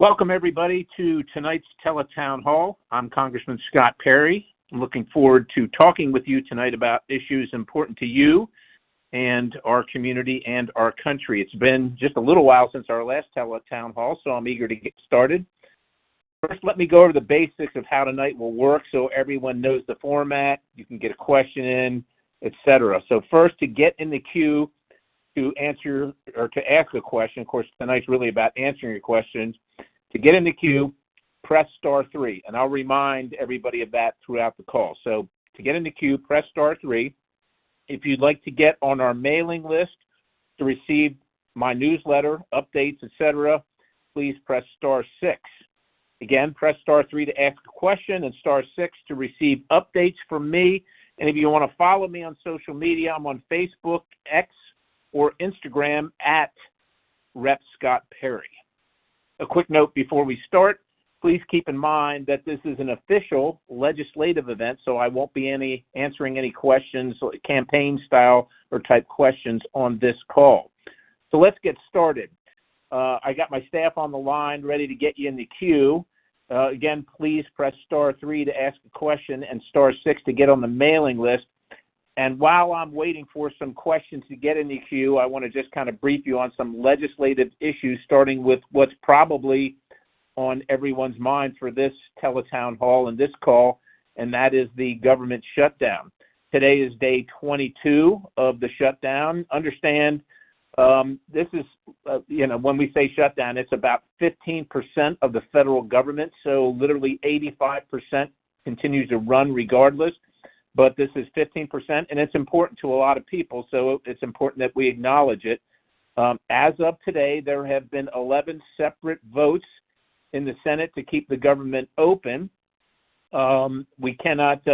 Welcome, everybody, to tonight's TeleTown Hall. I'm Congressman Scott Perry. I'm looking forward to talking with you tonight about issues important to you and our community and our country. It's been just a little while since our last TeleTown Hall, so I'm eager to get started. First, let me go over the basics of how tonight will work so everyone knows the format. You can get a question in, etc. So first, to get in the queue to answer or to ask a question, of course, tonight's really about answering your questions. To get in the queue, press *3, and I'll remind everybody of that throughout the call. So to get in the queue, press *3. If you'd like to get on our mailing list to receive my newsletter, updates, etc., please press *6. Again, press *3 to ask a question and *6 to receive updates from me. And if you want to follow me on social media, I'm on Facebook, X, or Instagram at Rep. Scott Perry. A quick note before we start, please keep in mind that this is an official legislative event, so I won't be answering any questions, campaign style or type questions on this call. So let's get started. I got my staff on the line ready to get you in the queue. Again, please press *3 to ask a question and *6 to get on the mailing list. And while I'm waiting for some questions to get in the queue, I want to just kind of brief you on some legislative issues, starting with what's probably on everyone's mind for this TeleTown Hall and this call, and that is the government shutdown. Today is day 22 of the shutdown. Understand, this is, when we say shutdown, it's about 15% of the federal government, so literally 85% continues to run regardless. But this is 15%, and it's important to a lot of people, so it's important that we acknowledge it. As of today, there have been 11 separate votes in the Senate to keep the government open. They cannot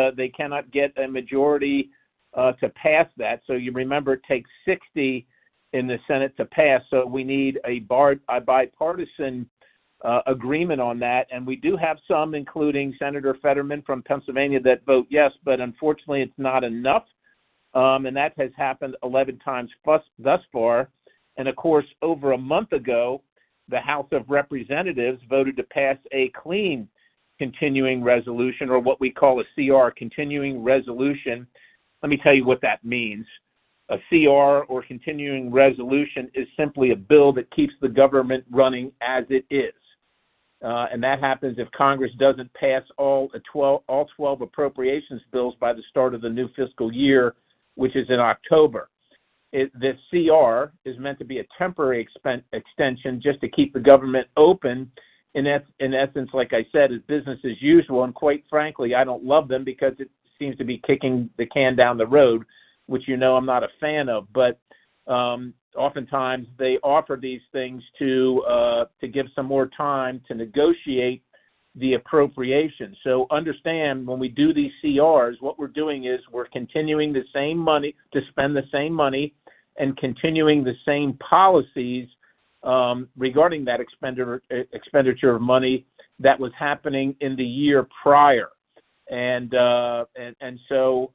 get a majority to pass that. So you remember, it takes 60 in the Senate to pass, so we need a bipartisan agreement on that, and we do have some, including Senator Fetterman from Pennsylvania, that vote yes, but unfortunately it's not enough, and that has happened 11 times thus far. And of course, over a month ago, the House of Representatives voted to pass a clean continuing resolution, or what we call a CR, continuing resolution. Let me tell you what that means. A CR, or continuing resolution, is simply a bill that keeps the government running as it is. And that happens if Congress doesn't pass all 12 appropriations bills by the start of the new fiscal year, which is in October. This CR is meant to be a temporary extension just to keep the government open. In essence, like I said, is business as usual. And quite frankly, I don't love them because it seems to be kicking the can down the road, which I'm not a fan of. But oftentimes they offer these things to give some more time to negotiate the appropriation. So understand, when we do these CRs, what we're doing is we're continuing the same money, to spend the same money, and continuing the same policies regarding that expenditure of money that was happening in the year prior. And so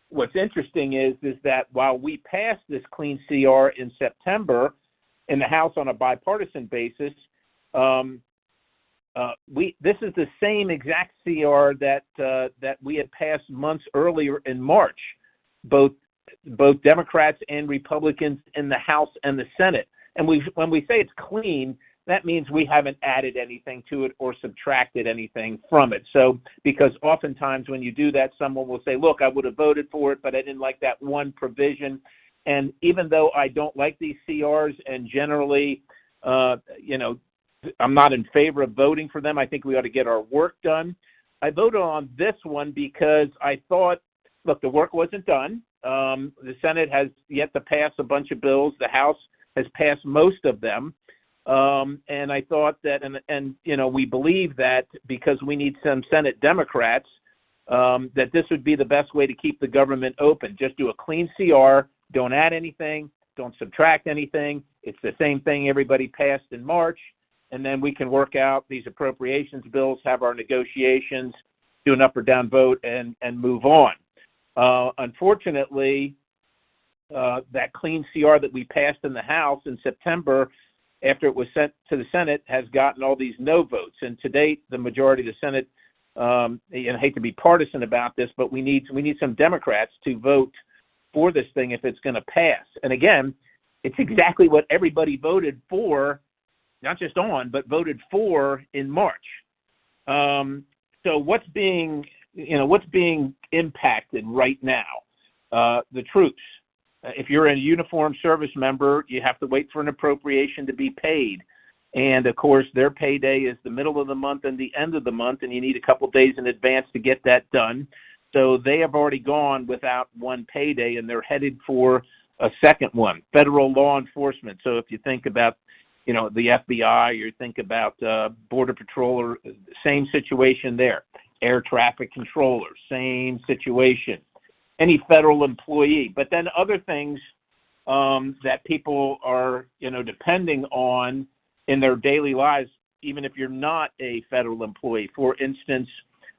what's interesting is that while we passed this clean CR in September in the House on a bipartisan basis, this is the same exact CR that we had passed months earlier in March, both Democrats and Republicans in the House and the Senate. And when we say it's clean, that means we haven't added anything to it or subtracted anything from it. So, because oftentimes when you do that, someone will say, look, I would have voted for it, but I didn't like that one provision. And even though I don't like these CRs, and generally, I'm not in favor of voting for them, I think we ought to get our work done, I voted on this one because I thought, look, the work wasn't done. The Senate has yet to pass a bunch of bills. The House has passed most of them. And I thought that, and we believe that because we need some Senate Democrats, that this would be the best way to keep the government open. Just do a clean CR, don't add anything, don't subtract anything. It's the same thing everybody passed in March, and then we can work out these appropriations bills, have our negotiations, do an up or down vote, and move on. Unfortunately, that clean CR that we passed in the House in September after it was sent to the Senate, has gotten all these no votes. And to date, the majority of the Senate, and I hate to be partisan about this, but we need some Democrats to vote for this thing if it's going to pass. And again, it's exactly what everybody voted for, not just on, but voted for in March. So what's being impacted right now? The troops. If you're a uniformed service member, you have to wait for an appropriation to be paid. And, of course, their payday is the middle of the month and the end of the month, and you need a couple days in advance to get that done. So they have already gone without one payday, and they're headed for a second one. Federal law enforcement. So if you think about, the FBI, or you think about Border Patrol, or same situation there. Air traffic controller, same situation. Any federal employee, but then other things that people are, depending on in their daily lives, even if you're not a federal employee. For instance,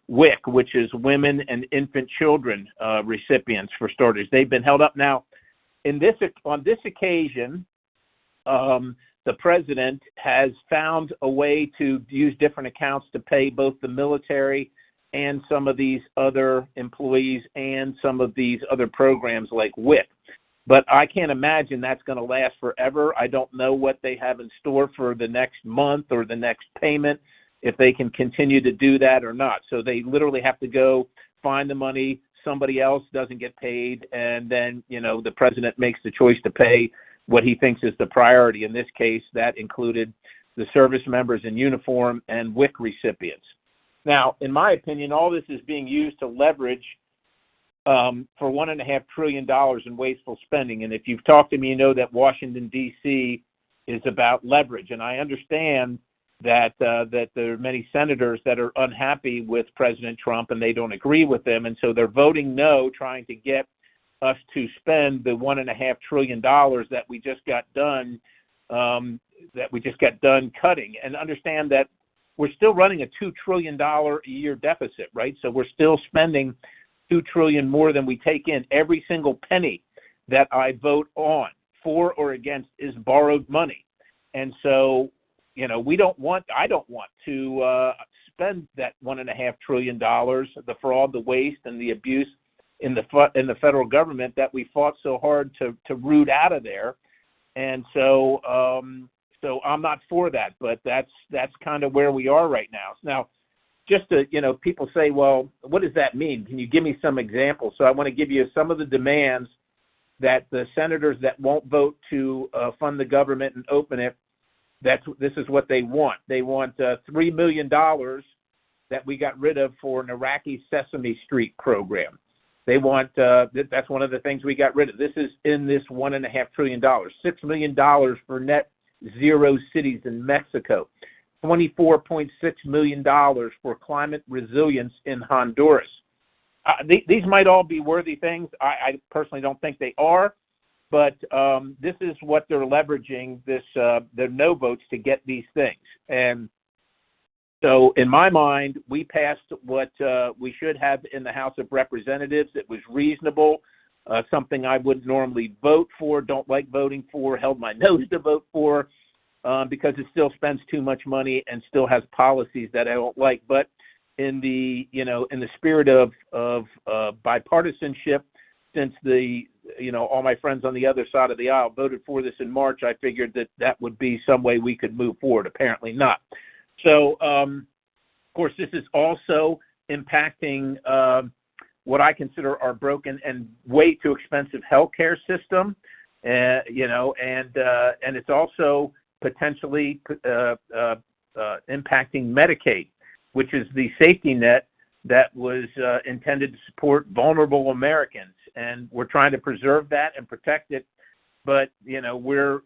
WIC, which is Women and Infant Children recipients, for starters. They've been held up. Now, on this occasion, the president has found a way to use different accounts to pay both the military and some of these other employees and some of these other programs like WIC. But I can't imagine that's going to last forever. I don't know what they have in store for the next month or the next payment, if they can continue to do that or not. So they literally have to go find the money, somebody else doesn't get paid, and then, the president makes the choice to pay what he thinks is the priority. In this case, that included the service members in uniform and WIC recipients. Now, in my opinion, all this is being used to leverage for $1.5 trillion in wasteful spending. And if you've talked to me, you know that Washington, D.C. is about leverage. And I understand that there are many senators that are unhappy with President Trump and they don't agree with him. And so they're voting no, trying to get us to spend the $1.5 trillion that we just got done cutting. And understand that we're still running a $2 trillion a year deficit, right? So we're still spending $2 trillion more than we take in. Every single penny that I vote on, for or against, is borrowed money. And so, I don't want to spend that $1.5 trillion, the fraud, the waste, and the abuse in the federal government that we fought so hard to root out of there. And so I'm not for that, but that's kind of where we are right now. Now, just to, people say, well, what does that mean? Can you give me some examples? So I want to give you some of the demands that the senators that won't vote to fund the government and open it, this is what they want. They want $3 million that we got rid of for an Iraqi Sesame Street program. They want, that's one of the things we got rid of. This is in this $1.5 trillion, $6 million for net zero cities in Mexico, $24.6 million for climate resilience in Honduras. These might all be worthy things. I personally don't think they are, but this is what they're leveraging, the no votes, to get these things. And so in my mind, we passed what we should have in the House of Representatives. It was reasonable, something I wouldn't normally vote for, don't like voting for, held my nose to vote for, because it still spends too much money and still has policies that I don't like. But in the spirit of bipartisanship, since all my friends on the other side of the aisle voted for this in March, I figured that would be some way we could move forward. Apparently not. So, of course, this is also impacting what I consider our broken and way too expensive healthcare system, and it's also potentially impacting Medicaid, which is the safety net that was intended to support vulnerable Americans, and we're trying to preserve that and protect it. But we're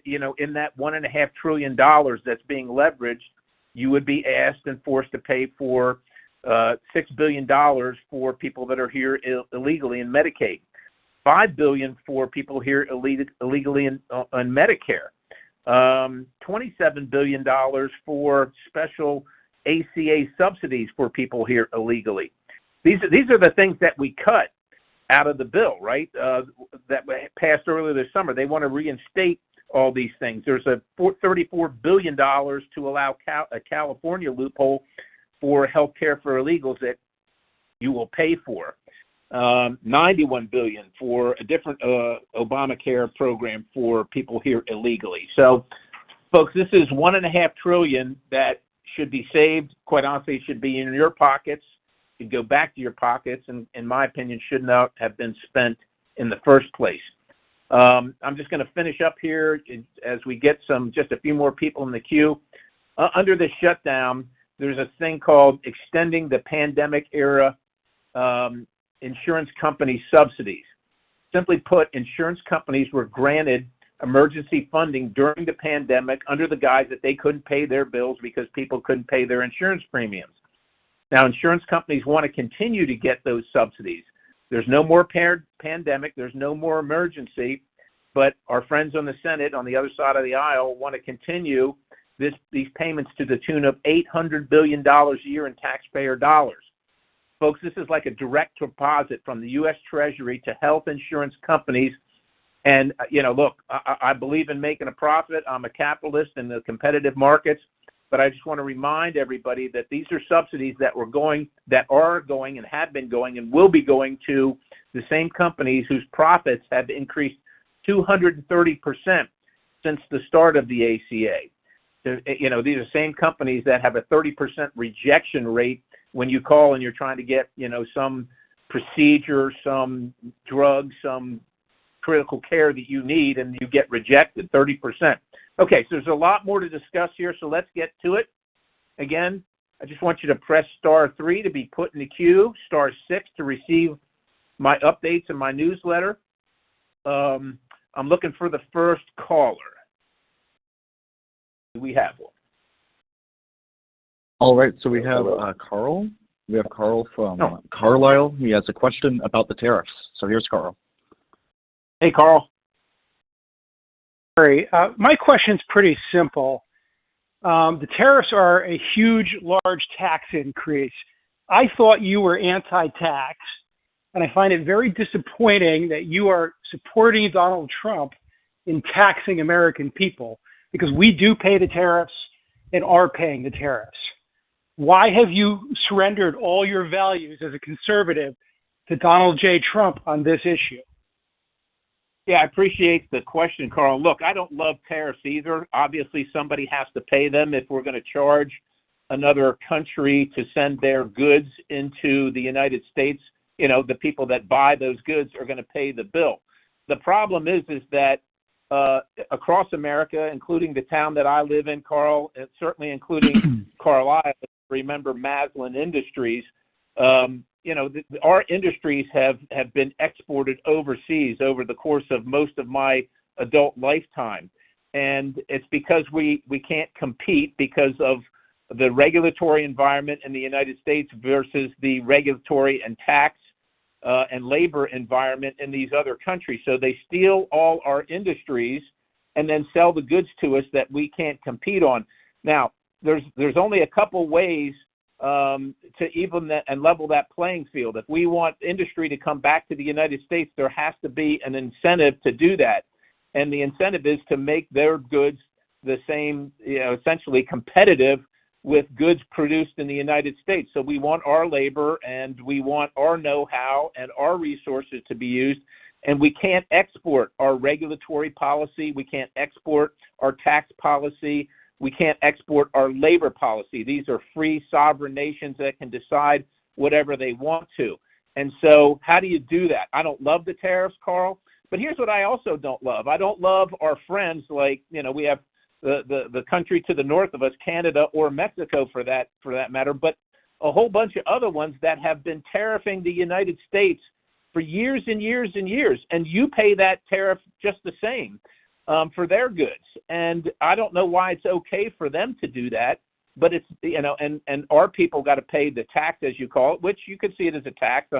in that $1.5 trillion that's being leveraged, you would be asked and forced to pay for $6 billion for people that are here illegally in Medicaid, $5 billion for people here illegally on Medicare, $27 billion for special ACA subsidies for people here illegally. These are the things that we cut out of the bill, right? That passed earlier this summer. They want to reinstate all these things. There's a $34 billion to allow a California loophole for health care for illegals that you will pay for. $91 billion for a different Obamacare program for people here illegally. So, folks, this is $1.5 trillion that should be saved. Quite honestly, it should be in your pockets. It should go back to your pockets, and in my opinion, should not have been spent in the first place. I'm just going to finish up here as we get just a few more people in the queue. Under the shutdown, there's a thing called extending the pandemic era insurance company subsidies. Simply put, insurance companies were granted emergency funding during the pandemic under the guise that they couldn't pay their bills because people couldn't pay their insurance premiums. Now, insurance companies want to continue to get those subsidies. There's no more pandemic, there's no more emergency, but our friends on the Senate on the other side of the aisle want to continue these payments to the tune of $800 billion a year in taxpayer dollars. Folks, this is like a direct deposit from the U.S. Treasury to health insurance companies. And, look, I believe in making a profit. I'm a capitalist in the competitive markets. But I just want to remind everybody that these are subsidies that are going and have been going and will be going to the same companies whose profits have increased 230% since the start of the ACA. These are same companies that have a 30% rejection rate when you call and you're trying to get, some procedure, some drug, some critical care that you need, and you get rejected, 30%. Okay, so there's a lot more to discuss here, so let's get to it. Again, I just want you to press *3 to be put in the queue, *6 to receive my updates and my newsletter. I'm looking for the first caller. Do we have one? All right, so we have Carl. We have Carl from Carlisle. He has a question about the tariffs. So here's Carl. Hey, Carl. Sorry, my question's pretty simple. The tariffs are a huge, large tax increase. I thought you were anti-tax, and I find it very disappointing that you are supporting Donald Trump in taxing American people, because we do pay the tariffs and are paying the tariffs. Why have you surrendered all your values as a conservative to Donald J. Trump on this issue? Yeah, I appreciate the question, Carl. Look, I don't love tariffs either. Obviously, somebody has to pay them if we're going to charge another country to send their goods into the United States. The people that buy those goods are going to pay the bill. The problem is that across America, including the town that I live in, Carl, and certainly including Carlisle, remember Maslin Industries, our industries have been exported overseas over the course of most of my adult lifetime. And it's because we can't compete because of the regulatory environment in the United States versus the regulatory and tax and labor environment in these other countries. So they steal all our industries and then sell the goods to us that we can't compete on. Now, there's only a couple ways to even that and level that playing field. If we want industry to come back to the United States, there has to be an incentive to do that. And the incentive is to make their goods the same, essentially competitive with goods produced in the United States. So we want our labor and we want our know-how and our resources to be used. And we can't export our regulatory policy. We can't export our tax policy. We can't export our labor policy. These are free sovereign nations that can decide whatever they want to. And so how do you do that? I don't love the tariffs, Carl, but here's what I also don't love. I don't love our friends like, we have the country to the north of us, Canada or Mexico for that matter, but a whole bunch of other ones that have been tariffing the United States for years and years and years. And you pay that tariff just the same. For their goods. And I don't know why it's okay for them to do that, but it's, and our people got to pay the tax, as you call it, which you could see it as a tax,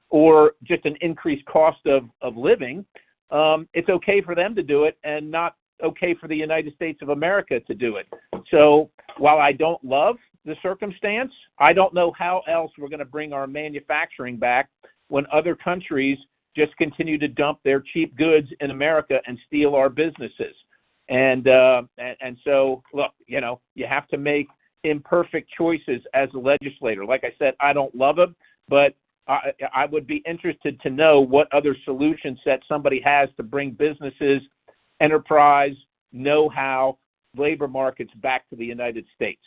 or just an increased cost of living. It's okay for them to do it and not okay for the United States of America to do it. So while I don't love the circumstance, I don't know how else we're going to bring our manufacturing back when other countries just continue to dump their cheap goods in America and steal our businesses. And so, look, you have to make imperfect choices as a legislator. Like I said, I don't love them, but I would be interested to know what other solution set somebody has to bring businesses, enterprise, know-how, labor markets back to the United States.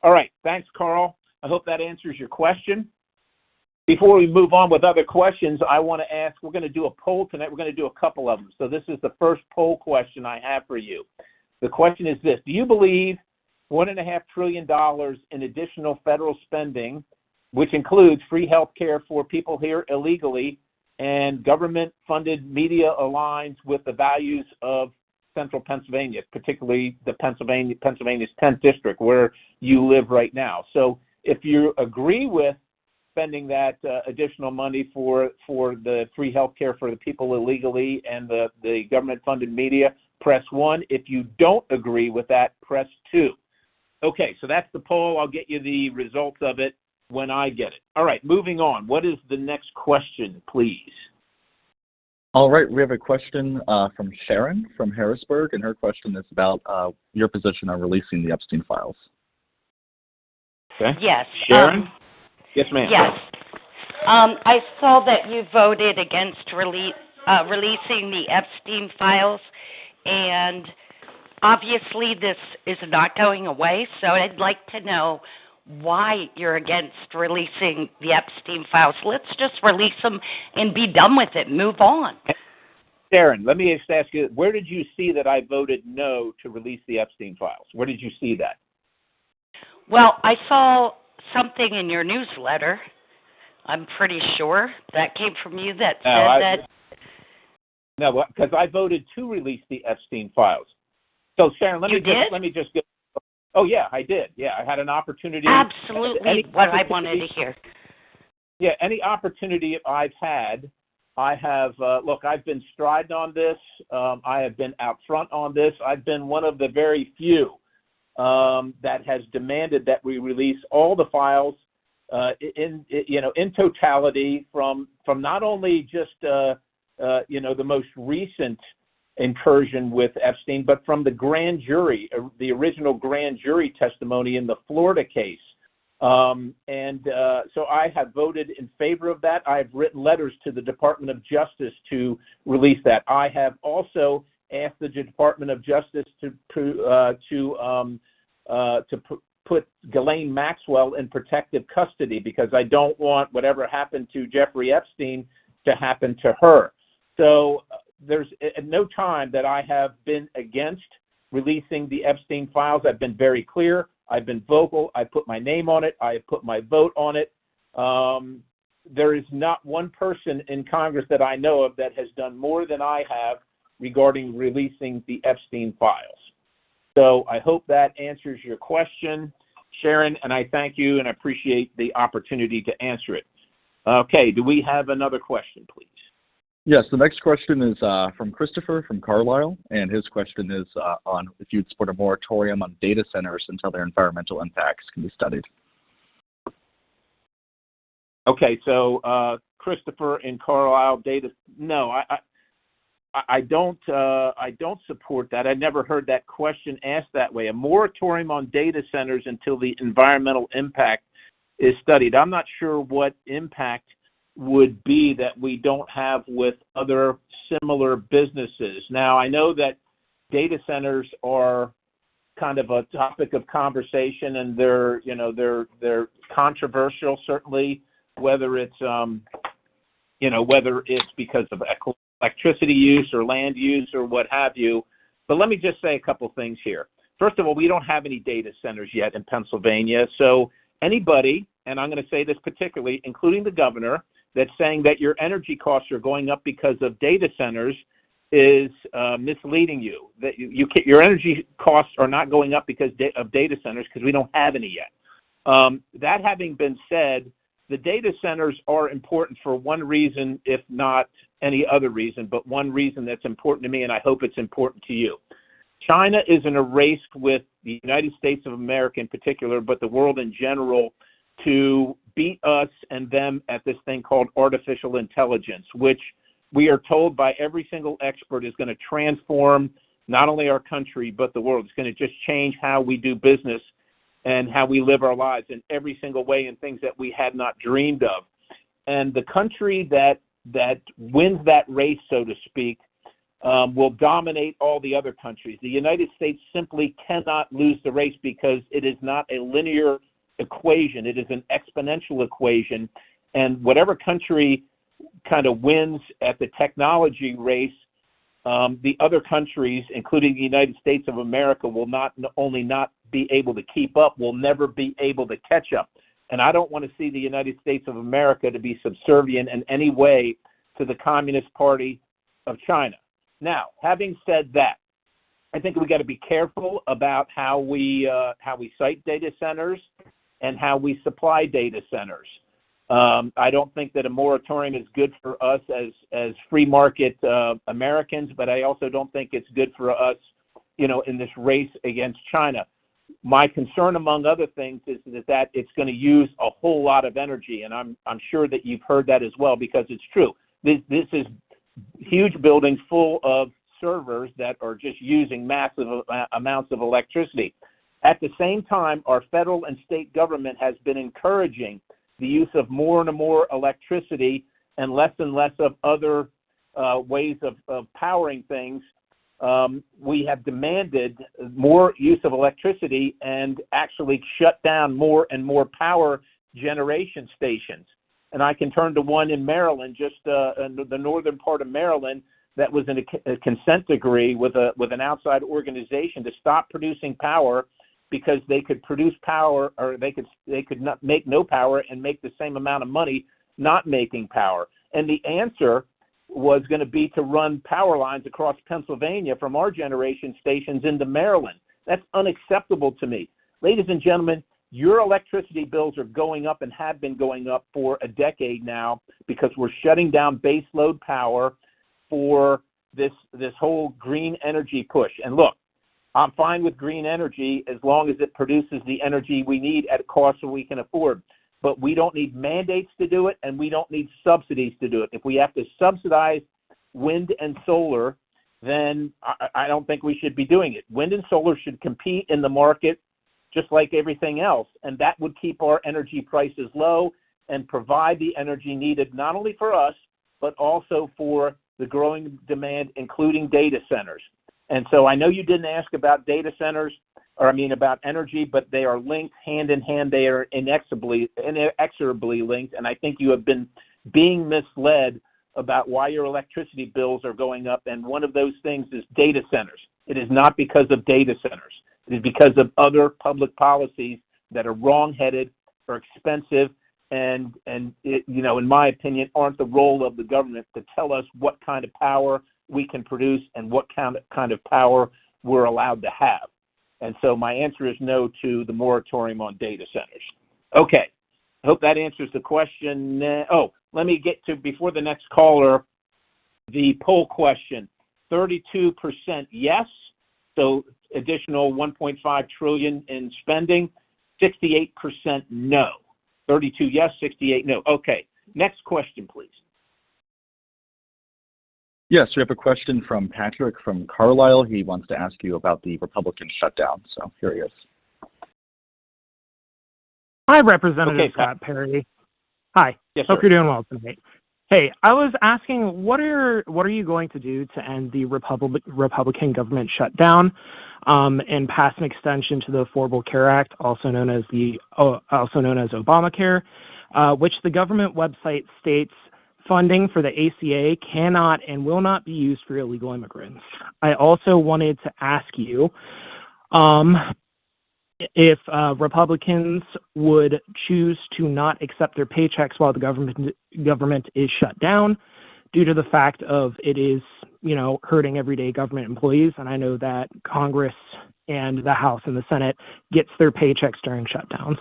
All right. Thanks, Carl. I hope that answers your question. Before we move on with other questions, I want to ask, we're going to do a poll tonight. We're going to do a couple of them. So this is the first poll question I have for you. The question is this: do you believe $1.5 trillion in additional federal spending, which includes free health care for people here illegally, and government-funded media aligns with the values of Central Pennsylvania, particularly the Pennsylvania's 10th district, where you live right now? So if you agree with spending that additional money for the free health care for the people illegally and the government-funded media, press 1. If you don't agree with that, press 2. Okay, so that's the poll. I'll get you the results of it when I get it. All right, moving on. What is the next question, please? All right, we have a question from Sharon from Harrisburg, and her question is about your position on releasing the Epstein files. Okay. Yes. Sharon? Yes, ma'am. Yes. I saw that you voted against releasing the Epstein files, and obviously this is not going away, so I'd like to know why you're against releasing the Epstein files. Let's just release them and be done with it, move on. Sharon, let me just ask you, where did you see that I voted no to release the Epstein files? Where did you see that? Well, I saw something in your newsletter. I'm pretty sure that came from you that said that. No, because I voted to release the Epstein files. So, Sharon, let me just get. Oh, yeah, I did. Yeah, I had an opportunity. Absolutely, what I wanted to hear. Yeah, any opportunity I've had, I have. Look, I've been striding on this. I have been out front on this. I've been one of the very few that has demanded that we release all the files in totality from not only just the most recent incursion with Epstein, but from the grand jury, the original grand jury testimony in the Florida case. So I have voted in favor of that. I have written letters to the Department of Justice to release that. I have also asked the Department of Justice to put Ghislaine Maxwell in protective custody, because I don't want whatever happened to Jeffrey Epstein to happen to her. So there's at no time that I have been against releasing the Epstein files. I've been very clear. I've been vocal. I put my name on it. I have put my vote on it. There is not one person in Congress that I know of that has done more than I have regarding releasing the Epstein files. So I hope that answers your question, Sharon, and I thank you and appreciate the opportunity to answer it. Okay, do we have another question, please? Yes, the next question is from Christopher from Carlisle, and his question is on if you'd support a moratorium on data centers until their environmental impacts can be studied. Okay, so Christopher in Carlisle, no, I don't support that. I never heard that question asked that way. A moratorium on data centers until the environmental impact is studied. I'm not sure what impact would be that we don't have with other similar businesses. Now, I know that data centers are kind of a topic of conversation, and they're controversial, certainly, whether it's because of electricity use or land use or what have you. But let me just say a couple things here. First of all, we don't have any data centers yet in Pennsylvania. So anybody, and I'm going to say this particularly, including the governor, that's saying that your energy costs are going up because of data centers is misleading you. That your energy costs are not going up because of data centers, because we don't have any yet. That having been said, the data centers are important for one reason, if not any other reason, but one reason that's important to me, and I hope it's important to you. China is in a race with the United States of America in particular, but the world in general, to beat us and them at this thing called artificial intelligence, which we are told by every single expert is going to transform not only our country, but the world. It's going to just change how we do business and how we live our lives in every single way, and things that we had not dreamed of. And the country that wins that race, so to speak, will dominate all the other countries. The United States simply cannot lose the race because it is not a linear equation. It is an exponential equation. And whatever country kind of wins at the technology race, the other countries, including the United States of America, will not only not be able to keep up, will never be able to catch up. And I don't want to see the United States of America to be subservient in any way to the Communist Party of China. Now, having said that, I think we got to be careful about how we cite data centers and how we supply data centers. I don't think that a moratorium is good for us as free market Americans, but I also don't think it's good for us, in this race against China. My concern, among other things, is that it's going to use a whole lot of energy, and I'm sure that you've heard that as well, because it's true. This is huge buildings full of servers that are just using massive amounts of electricity. At the same time, our federal and state government has been encouraging the use of more and more electricity and less of other ways of powering things. We have demanded more use of electricity and actually shut down more and more power generation stations. And I can turn to one in Maryland, just in the northern part of Maryland, that was in a consent decree with an outside organization to stop producing power because they could produce power, or they could not make no power and make the same amount of money not making power. And the answer was going to be to run power lines across Pennsylvania from our generation stations into Maryland. That's unacceptable to me. Ladies and gentlemen, your electricity bills are going up and have been going up for a decade now because we're shutting down base load power for this whole green energy push. And look, I'm fine with green energy as long as it produces the energy we need at a cost that we can afford. But we don't need mandates to do it, and we don't need subsidies to do it. If we have to subsidize wind and solar, then I don't think we should be doing it. Wind and solar should compete in the market just like everything else, and that would keep our energy prices low and provide the energy needed not only for us, but also for the growing demand, including data centers. And so I know you didn't ask about data centers, about energy, but they are linked hand in hand. They are inexorably linked, and I think you have been being misled about why your electricity bills are going up, and one of those things is data centers. It is not because of data centers. It is because of other public policies that are wrong-headed, are expensive, and in my opinion, aren't the role of the government to tell us what kind of power we can produce and what kind of power we're allowed to have. And so my answer is no to the moratorium on data centers. Okay, I hope that answers the question. Let me get to, before the next caller, the poll question. 32% yes, so additional $1.5 trillion in spending. 68% no. 32 yes, 68 no. Okay, next question, please. Yes, we have a question from Patrick from Carlisle. He wants to ask you about the Republican shutdown. So here he is. Hi, Representative Scott Perry. Hi. Yes, Hope sir. you're doing well tonight. Hey, I was asking, what are you going to do to end the Republican government shutdown and pass an extension to the Affordable Care Act, also known as Obamacare, which the government website states funding for the ACA cannot and will not be used for illegal immigrants. I also wanted to ask you if Republicans would choose to not accept their paychecks while the government is shut down due to the fact of it is, hurting everyday government employees. And I know that Congress and the House and the Senate gets their paychecks during shutdowns.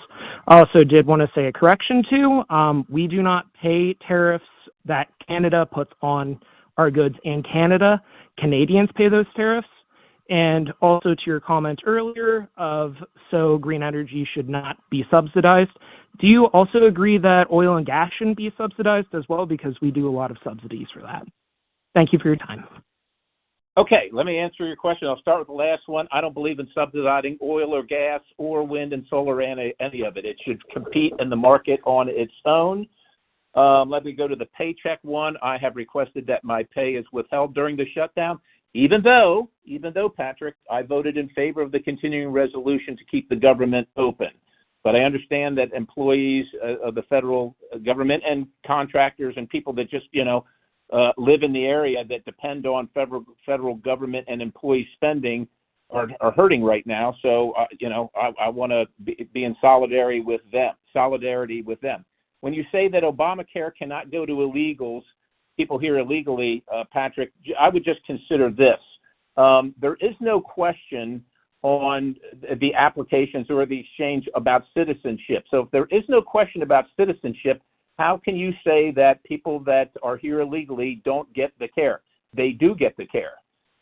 I also did want to say a correction too. We do not pay tariffs that Canada puts on our goods in Canada. Canadians pay those tariffs. And also to your comment earlier so green energy should not be subsidized. Do you also agree that oil and gas shouldn't be subsidized as well? Because we do a lot of subsidies for that. Thank you for your time. Okay, let me answer your question. I'll start with the last one. I don't believe in subsidizing oil or gas or wind and solar and any of it. It should compete in the market on its own. Let me go to the paycheck one. I have requested that my pay is withheld during the shutdown, even though, Patrick, I voted in favor of the continuing resolution to keep the government open. But I understand that employees of the federal government and contractors and people that just, live in the area that depend on federal government and employee spending are hurting right now. So, I want to be in solidarity with them. When you say that Obamacare cannot go to illegals, people here illegally, Patrick, I would just consider this. There is no question on the applications or the exchange about citizenship. So if there is no question about citizenship, how can you say that people that are here illegally don't get the care? They do get the care.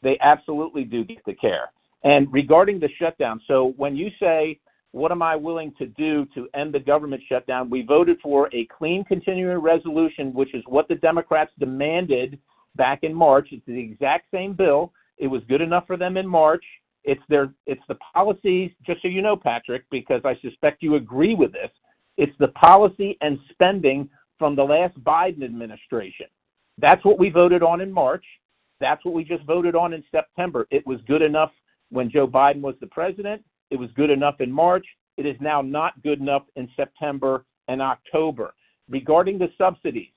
They absolutely do get the care. And regarding the shutdown, so when you say, what am I willing to do to end the government shutdown? We voted for a clean continuing resolution, which is what the Democrats demanded back in March. It's the exact same bill. It was good enough for them in March. It's the policies, just so you know, Patrick, because I suspect you agree with this. It's the policy and spending from the last Biden administration. That's what we voted on in March. That's what we just voted on in September. It was good enough when Joe Biden was the president. It was good enough in March. It is now not good enough in September and October. Regarding the subsidies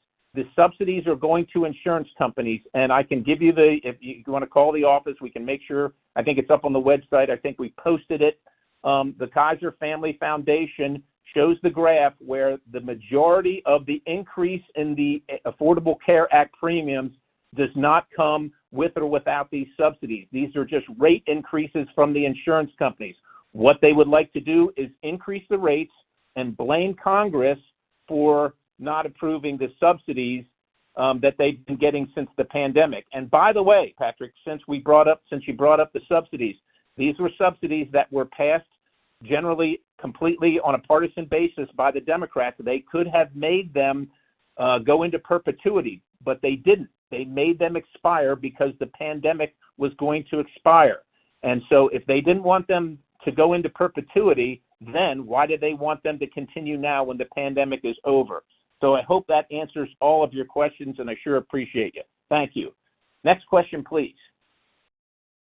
are going to insurance companies, and I can give you if you want to call the office, we can make sure. I think it's up on the website. I think we posted it. The Kaiser Family Foundation shows the graph where the majority of the increase in the Affordable Care Act premiums does not come with or without these subsidies. These are just rate increases from the insurance companies. What they would like to do is increase the rates and blame Congress for not approving the subsidies that they've been getting since the pandemic. And by the way, Patrick, since you brought up the subsidies, these were subsidies that were passed generally completely on a partisan basis by the Democrats. They could have made them go into perpetuity, but they didn't. They made them expire because the pandemic was going to expire. And so if they didn't want them to go into perpetuity, then why did they want them to continue now when the pandemic is over? So I hope that answers all of your questions, and I sure appreciate you. Thank you. Next question, please.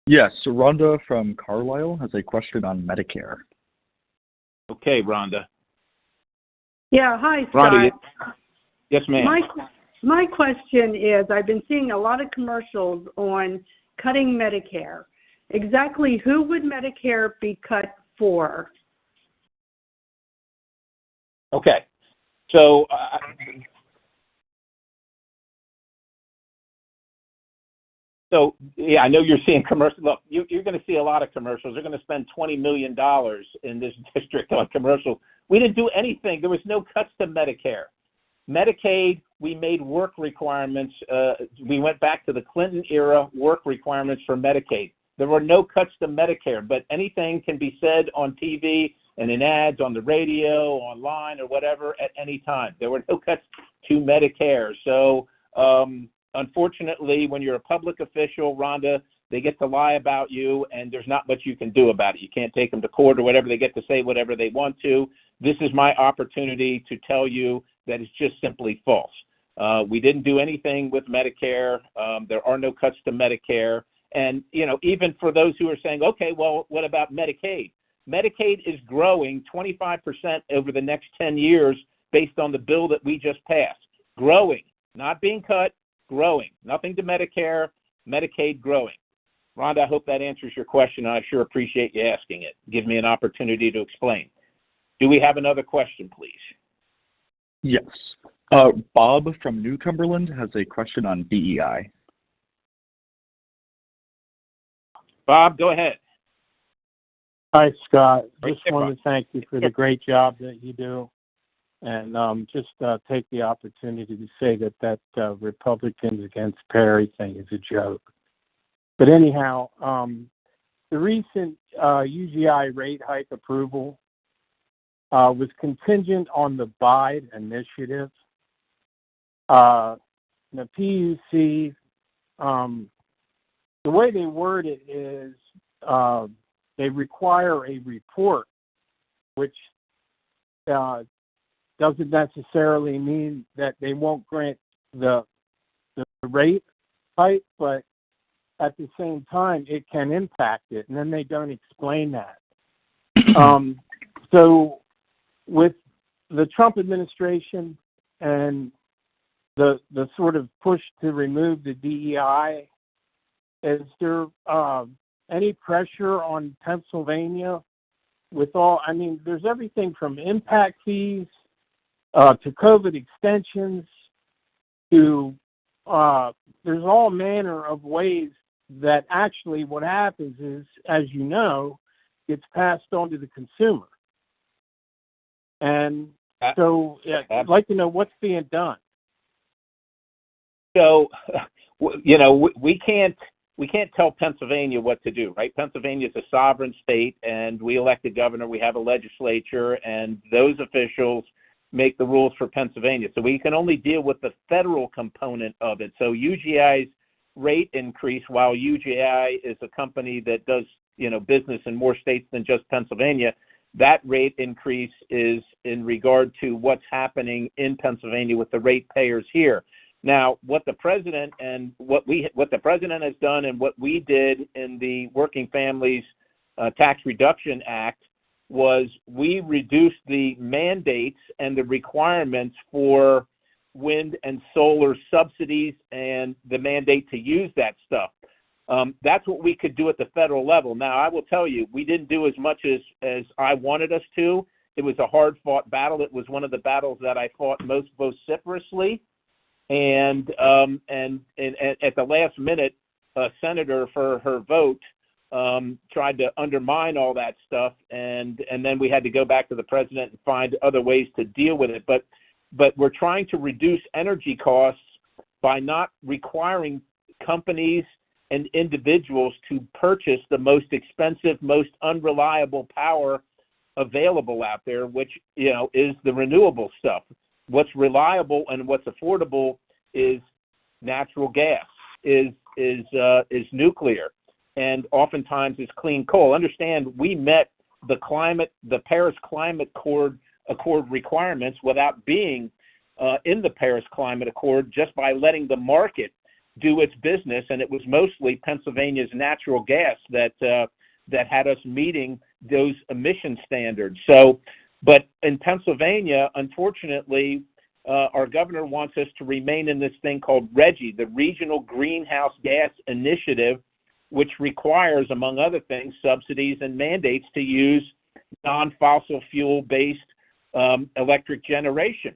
Yes, Rhonda from Carlisle has a question on Medicare. Okay, Rhonda. Yeah, hi, Scott. Rhonda, yes, ma'am. My question is, I've been seeing a lot of commercials on cutting Medicare. Exactly who would Medicare be cut for? Okay. So, I know you're seeing commercials. Look, you're going to see a lot of commercials. They're going to spend $20 million in this district on commercials. We didn't do anything. There was no cuts to Medicare. Medicaid, we made work requirements. We went back to the Clinton era work requirements for Medicaid. There were no cuts to Medicare, but anything can be said on TV and in ads, on the radio, online, or whatever at any time. There were no cuts to Medicare. So, unfortunately, when you're a public official, Rhonda, they get to lie about you, and there's not much you can do about it. You can't take them to court or whatever. They get to say whatever they want to. This is my opportunity to tell you that it's just simply false. We didn't do anything with Medicare. There are no cuts to Medicare. And, even for those who are saying, okay, well, what about Medicaid? Medicaid is growing 25% over the next 10 years based on the bill that we just passed. Growing, not being cut, growing. Nothing to Medicare, Medicaid growing. Rhonda, I hope that answers your question. I sure appreciate you asking it. Give me an opportunity to explain. Do we have another question, please? Yes. Bob from New Cumberland has a question on DEI. Bob, go ahead. Hi, Scott. Just Hey, want Bob. to thank you for the great job that you do. And just take the opportunity to say that Republicans against Perry thing is a joke. But anyhow, the recent UGI rate hike approval was contingent on the Biden initiative. The PUC the way they word it is they require a report, which doesn't necessarily mean that they won't grant the rate hike, but at the same time, it can impact it, and then they don't explain that. So with the Trump administration and the sort of push to remove the DEI, is there any pressure on Pennsylvania with all, I mean, there's everything from impact fees to COVID extensions to there's all manner of ways that actually what happens is, as you know, gets passed on to the consumer. And so I'd like to know what's being done. So, you know, we can't tell Pennsylvania what to do, right? Pennsylvania is a sovereign state, and we elect a governor, we have a legislature, and those officials make the rules for Pennsylvania. So we can only deal with the federal component of it. So UGI's rate increase, while UGI is a company that does, you know, business in more states than just Pennsylvania, that rate increase is in regard to what's happening in Pennsylvania with the ratepayers here. Now, what the president has done and what we did in the Working Families Tax Reduction Act was we reduced the mandates and the requirements for wind and solar subsidies and the mandate to use that stuff. That's what we could do at the federal level. Now, I will tell you, we didn't do as much as I wanted us to. It was a hard-fought battle. It was one of the battles that I fought most vociferously. And at the last minute, a senator, for her vote, tried to undermine all that stuff, and then we had to go back to the president and find other ways to deal with it. But we're trying to reduce energy costs by not requiring companies and individuals to purchase the most expensive, most unreliable power available out there, which, you know, is the renewable stuff. What's reliable and what's affordable is natural gas, is nuclear, and oftentimes is clean coal. Understand, we met the Paris Climate Accord requirements without being in the Paris Climate Accord, just by letting the market do its business, and it was mostly Pennsylvania's natural gas that had us meeting those emission standards. So, but in Pennsylvania, unfortunately, our governor wants us to remain in this thing called RGGI, the Regional Greenhouse Gas Initiative, which requires, among other things, subsidies and mandates to use non-fossil fuel-based electric generation.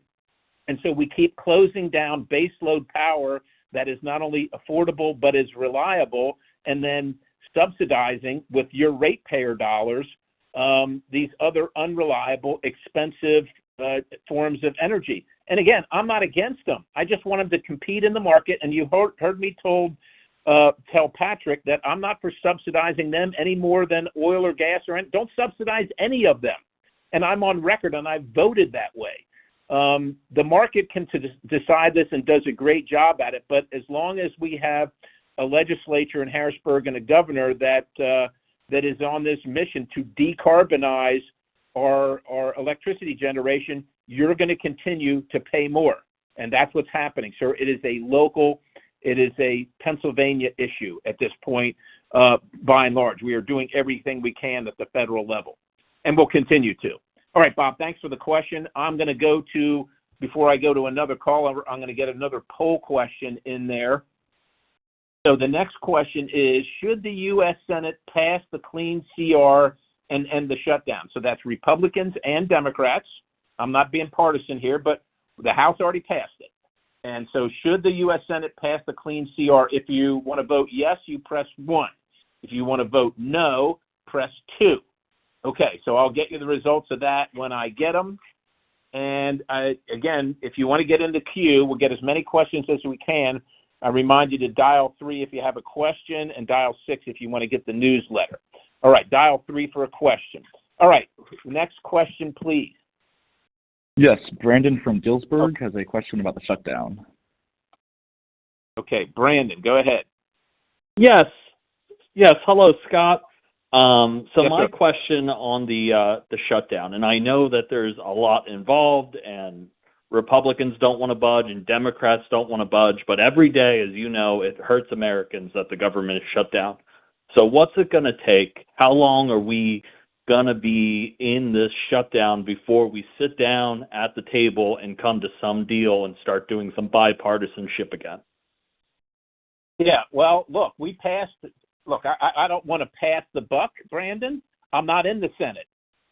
And so we keep closing down baseload power that is not only affordable but is reliable, and then subsidizing with your ratepayer dollars these other unreliable, expensive forms of energy. And again, I'm not against them. I just want them to compete in the market. And you heard me tell Patrick that I'm not for subsidizing them any more than oil or gas or don't subsidize any of them. And I'm on record, and I've voted that way. The market can decide this and does a great job at it. But as long as we have a legislature in Harrisburg and a governor that is on this mission to decarbonize our electricity generation, you're going to continue to pay more. And that's what's happening. So it is a Pennsylvania issue at this point, by and large. We are doing everything we can at the federal level, and we'll continue to. All right, Bob, thanks for the question. I'm going to before I go to another caller, I'm going to get another poll question in there. So the next question is, should the U.S. Senate pass the clean CR and end the shutdown? So that's Republicans and Democrats. I'm not being partisan here, but the House already passed it. And so should the U.S. Senate pass the clean CR? If you want to vote yes, you press 1. If you want to vote no, press 2. Okay, so I'll get you the results of that when I get them. And again, if you want to get in the queue, we'll get as many questions as we can. I remind you to dial 3 if you have a question, and dial 6 if you want to get the newsletter. All right, dial 3 for a question. All right, next question, please. Yes, Brandon from Dillsburg has a question about the shutdown. Okay, Brandon, go ahead. Yes. Yes, hello, Scott. So Yes, my sir. question on the shutdown, and I know that there's a lot involved, and Republicans don't want to budge, and Democrats don't want to budge, but every day, as you know, it hurts Americans that the government is shut down. So what's it going to take? How long are we going to be in this shutdown before we sit down at the table and come to some deal and start doing some bipartisanship again? Yeah, well, look, we passed. Look, I don't want to pass the buck, Brandon. I'm not in the Senate.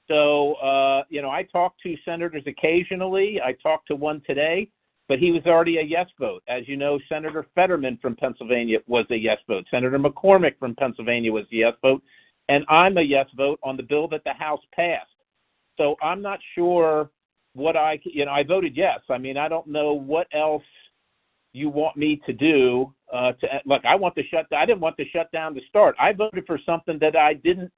So, I talk to senators occasionally. I talked to one today, but he was already a yes vote. As you know, Senator Fetterman from Pennsylvania was a yes vote. Senator McCormick from Pennsylvania was a yes vote. And I'm a yes vote on the bill that the House passed. So I'm not sure what I voted yes. I mean, I don't know what else you want me to do. Look, I didn't want the shutdown to start. I voted for something that I didn't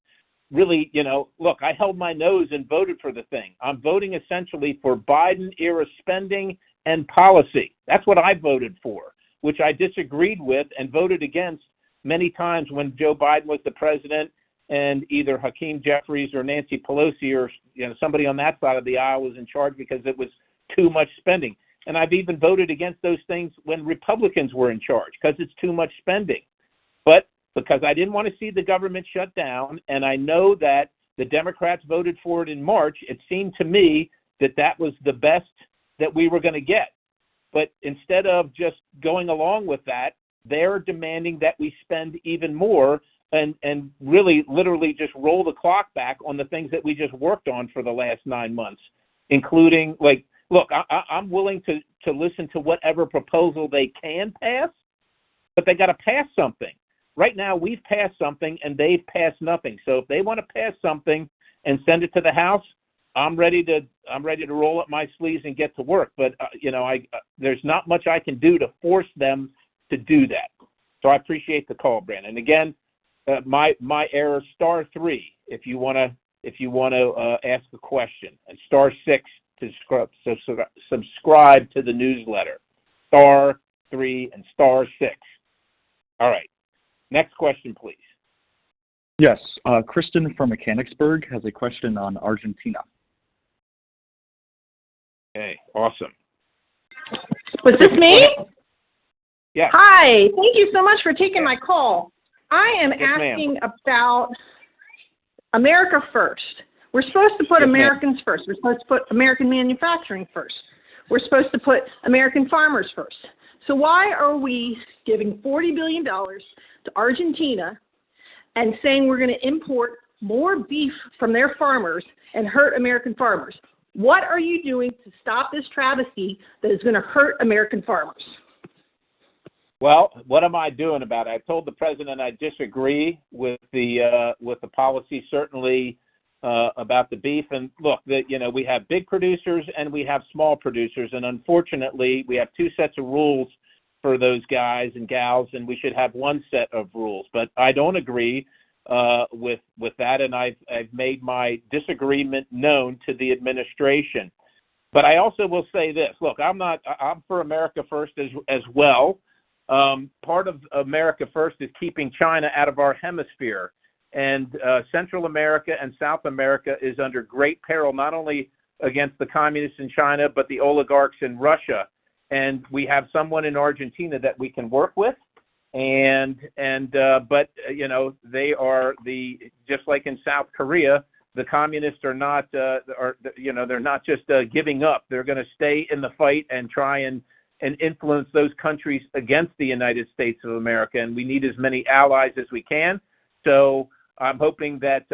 really, look, I held my nose and voted for the thing. I'm voting essentially for Biden-era spending and policy. That's what I voted for, which I disagreed with and voted against many times when Joe Biden was the president and either Hakeem Jeffries or Nancy Pelosi or somebody on that side of the aisle was in charge because it was too much spending. And I've even voted against those things when Republicans were in charge because it's too much spending. But because I didn't want to see the government shut down, and I know that the Democrats voted for it in March, it seemed to me that that was the best that we were going to get. But instead of just going along with that, they're demanding that we spend even more and really literally just roll the clock back on the things that we just worked on for the last 9 months, including look, I'm willing to listen to whatever proposal they can pass, but they got to pass something. Right now, we've passed something, and they've passed nothing. So if they want to pass something and send it to the House, I'm ready to roll up my sleeves and get to work. But there's not much I can do to force them to do that. So I appreciate the call, Brandon. Again, my error *3 if you want to ask a question, and *6 to subscribe to the newsletter. *3 and *6. All right. Next question, please. Yes. Kristen from Mechanicsburg has a question on Argentina. Okay. Awesome. Was this me? Yeah. Hi. Thank you so much for taking my call. I am Yes, asking about America first. We're supposed to put Yes, Americans first. We're supposed to put American manufacturing first. We're supposed to put American farmers first. So why are we giving $40 billion to Argentina and saying we're going to import more beef from their farmers and hurt American farmers? What are you doing to stop this travesty that is going to hurt American farmers? Well, what am I doing about it? I told the president I disagree with the policy, certainly about the beef. And look, we have big producers and we have small producers, and unfortunately, we have two sets of rules for those guys and gals, and we should have one set of rules. But I don't agree with that, and I've made my disagreement known to the administration. But I also will say this: look, I'm for America first as well. Part of America first is keeping China out of our hemisphere, and Central America and South America is under great peril, not only against the communists in China, but the oligarchs in Russia. And we have someone in Argentina that we can work with, but they are just like in South Korea, the communists are not they're not just giving up. They're going to stay in the fight and try and influence those countries against the United States of America. And we need as many allies as we can. So I'm hoping that,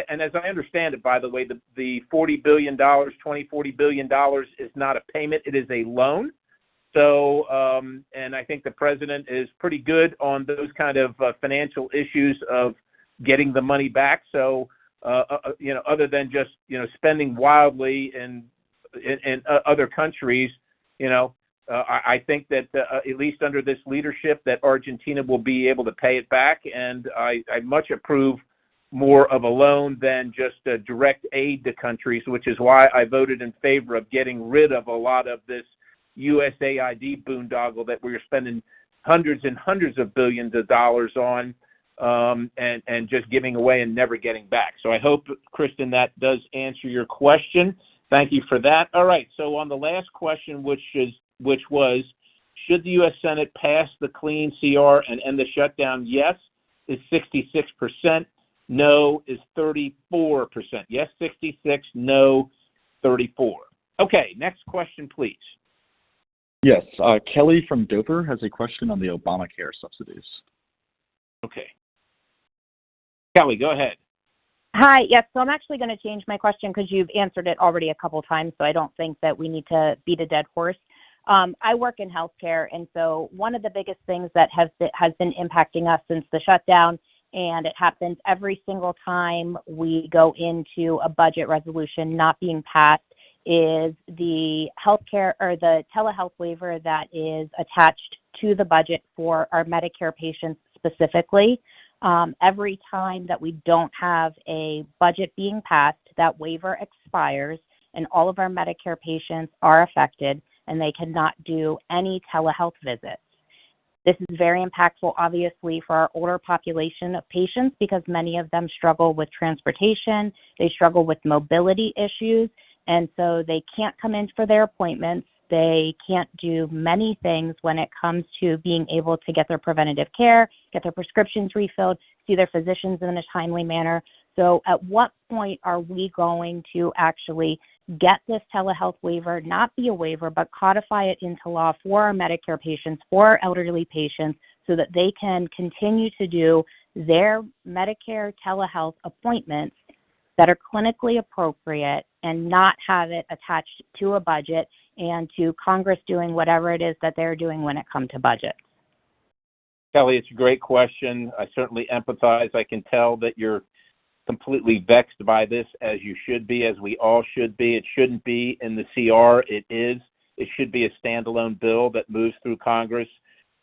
and as I understand it, by the way, the $40 billion is not a payment; it is a loan. So, and I think the president is pretty good on those kind of financial issues of getting the money back. So, other than just spending wildly in other countries, I think that at least under this leadership, that Argentina will be able to pay it back, and I much approve more of a loan than just direct aid to countries, which is why I voted in favor of getting rid of a lot of this USAID boondoggle that we're spending hundreds and hundreds of billions of dollars on and just giving away and never getting back. So I hope, Kristen, that does answer your question. Thank you for that. All right. So on the last question, which was, should the U.S. Senate pass the clean CR and end the shutdown? Yes is 66%. No is 34%. Yes, 66. No, 34. Okay. Next question, please. Yes. Kelly from Dover has a question on the Obamacare subsidies. Okay. Kelly, go ahead. Hi, yes, so I'm actually going to change my question because you've answered it already a couple times, so I don't think that we need to beat a dead horse. I work in healthcare, and so one of the biggest things that has been impacting us since the shutdown, and it happens every single time we go into a budget resolution not being passed, is the healthcare or the telehealth waiver that is attached to the budget for our Medicare patients specifically. Every time that we don't have a budget being passed, that waiver expires and all of our Medicare patients are affected and they cannot do any telehealth visits. This is very impactful, obviously, for our older population of patients because many of them struggle with transportation, they struggle with mobility issues, and so they can't come in for their appointments. They can't do many things when it comes to being able to get their preventative care, get their prescriptions refilled, see their physicians in a timely manner. So at what point are we going to actually get this telehealth waiver, not be a waiver, but codify it into law for our Medicare patients, for our elderly patients, so that they can continue to do their Medicare telehealth appointments that are clinically appropriate and not have it attached to a budget and to Congress doing whatever it is that they're doing when it comes to budget? Kelly, it's a great question. I certainly empathize. I can tell that you're completely vexed by this, as you should be, as we all should be. It shouldn't be in the CR. It is. It should be a standalone bill that moves through Congress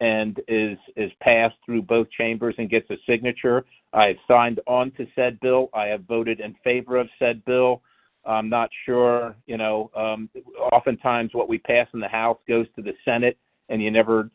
and is passed through both chambers and gets a signature. I have signed on to said bill. I have voted in favor of said bill. I'm not sure, oftentimes what we pass in the House goes to the Senate and you never,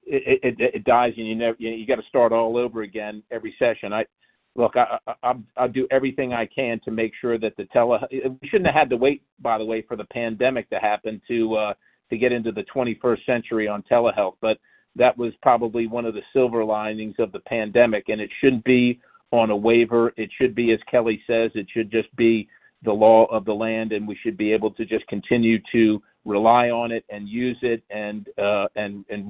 it dies and you got to start all over again every session. I'll do everything I can to make sure that we shouldn't have had to wait, by the way, for the pandemic to happen to get into the 21st century on telehealth, but that was probably one of the silver linings of the pandemic, and it shouldn't be on a waiver. It should be, as Kelly says, it should just be the law of the land, and we should be able to just continue to rely on it and use it and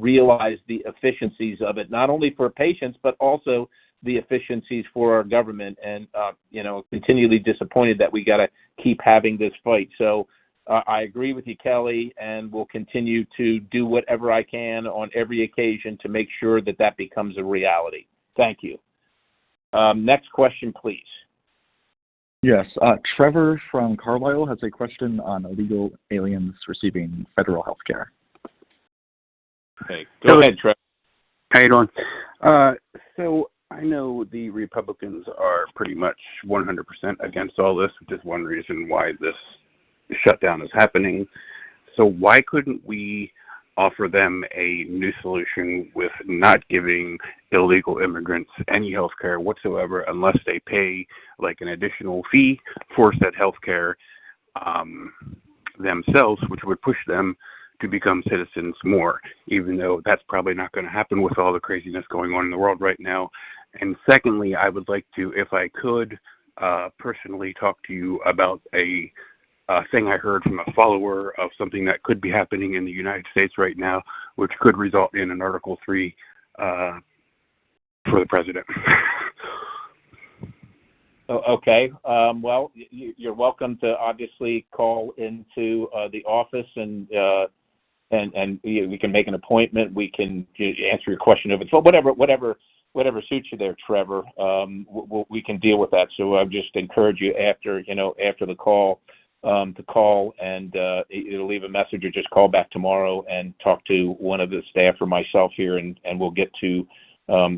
realize the efficiencies of it, not only for patients, but also the efficiencies for our government. And, continually disappointed that we got to keep having this fight. So I agree with you, Kelly, and will continue to do whatever I can on every occasion to make sure that becomes a reality. Thank you. Next question, please. Yes. Trevor from Carlisle has a question on illegal aliens receiving federal health care. Okay. Go ahead, Trevor. How you doing? So I know the Republicans are pretty much 100% against all this, which is one reason why this shutdown is happening. So why couldn't we offer them a new solution with not giving illegal immigrants any health care whatsoever unless they pay like an additional fee for said health care themselves, which would push them to become citizens more, even though that's probably not going to happen with all the craziness going on in the world right now. And secondly, I would like to, if I could, personally talk to you about a thing I heard from a follower of something that could be happening in the United States right now, which could result in an Article 3 for the president. Okay. Well, you're welcome to obviously call into the office and we can make an appointment. We can answer your question over the phone. Whatever suits you there, Trevor. We can deal with that. So I just encourage you after the call to call and either leave a message or just call back tomorrow and talk to one of the staff or myself here, and we'll get to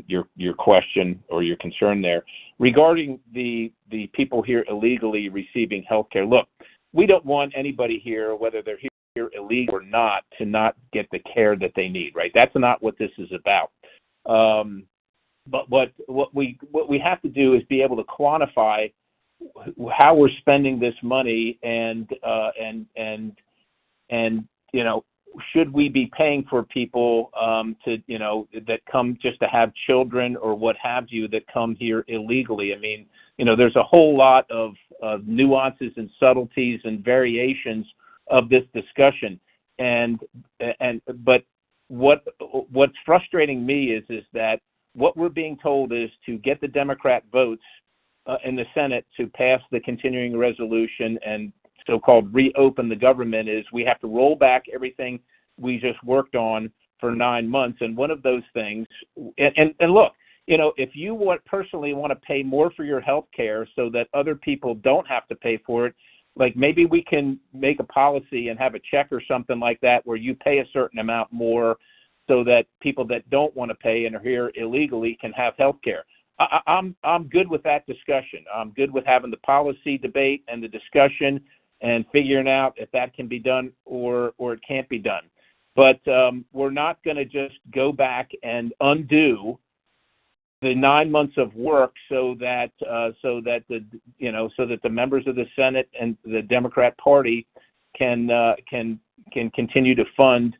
your question or your concern there. Regarding the people here illegally receiving health care, look, we don't want anybody here, whether they're here illegal or not, to not get the care that they need, right? That's not what this is about. But what we have to do is be able to quantify how we're spending this money, and should we be paying for people that come just to have children or what have you that come here illegally? I mean, there's a whole lot of nuances and subtleties and variations of this discussion, but what's frustrating me is that what we're being told is to get the Democrat votes in the Senate to pass the continuing resolution and so-called reopen the government is we have to roll back everything we just worked on for 9 months. And one of those things, and look, if you personally want to pay more for your health care so that other people don't have to pay for it, like maybe we can make a policy and have a check or something like that where you pay a certain amount more so that people that don't want to pay and are here illegally can have health care. I'm good with that discussion. I'm good with having the policy debate and the discussion and figuring out if that can be done or it can't be done. But we're not going to just go back and undo the 9 months of work so that the members of the Senate and the Democrat Party can continue to fund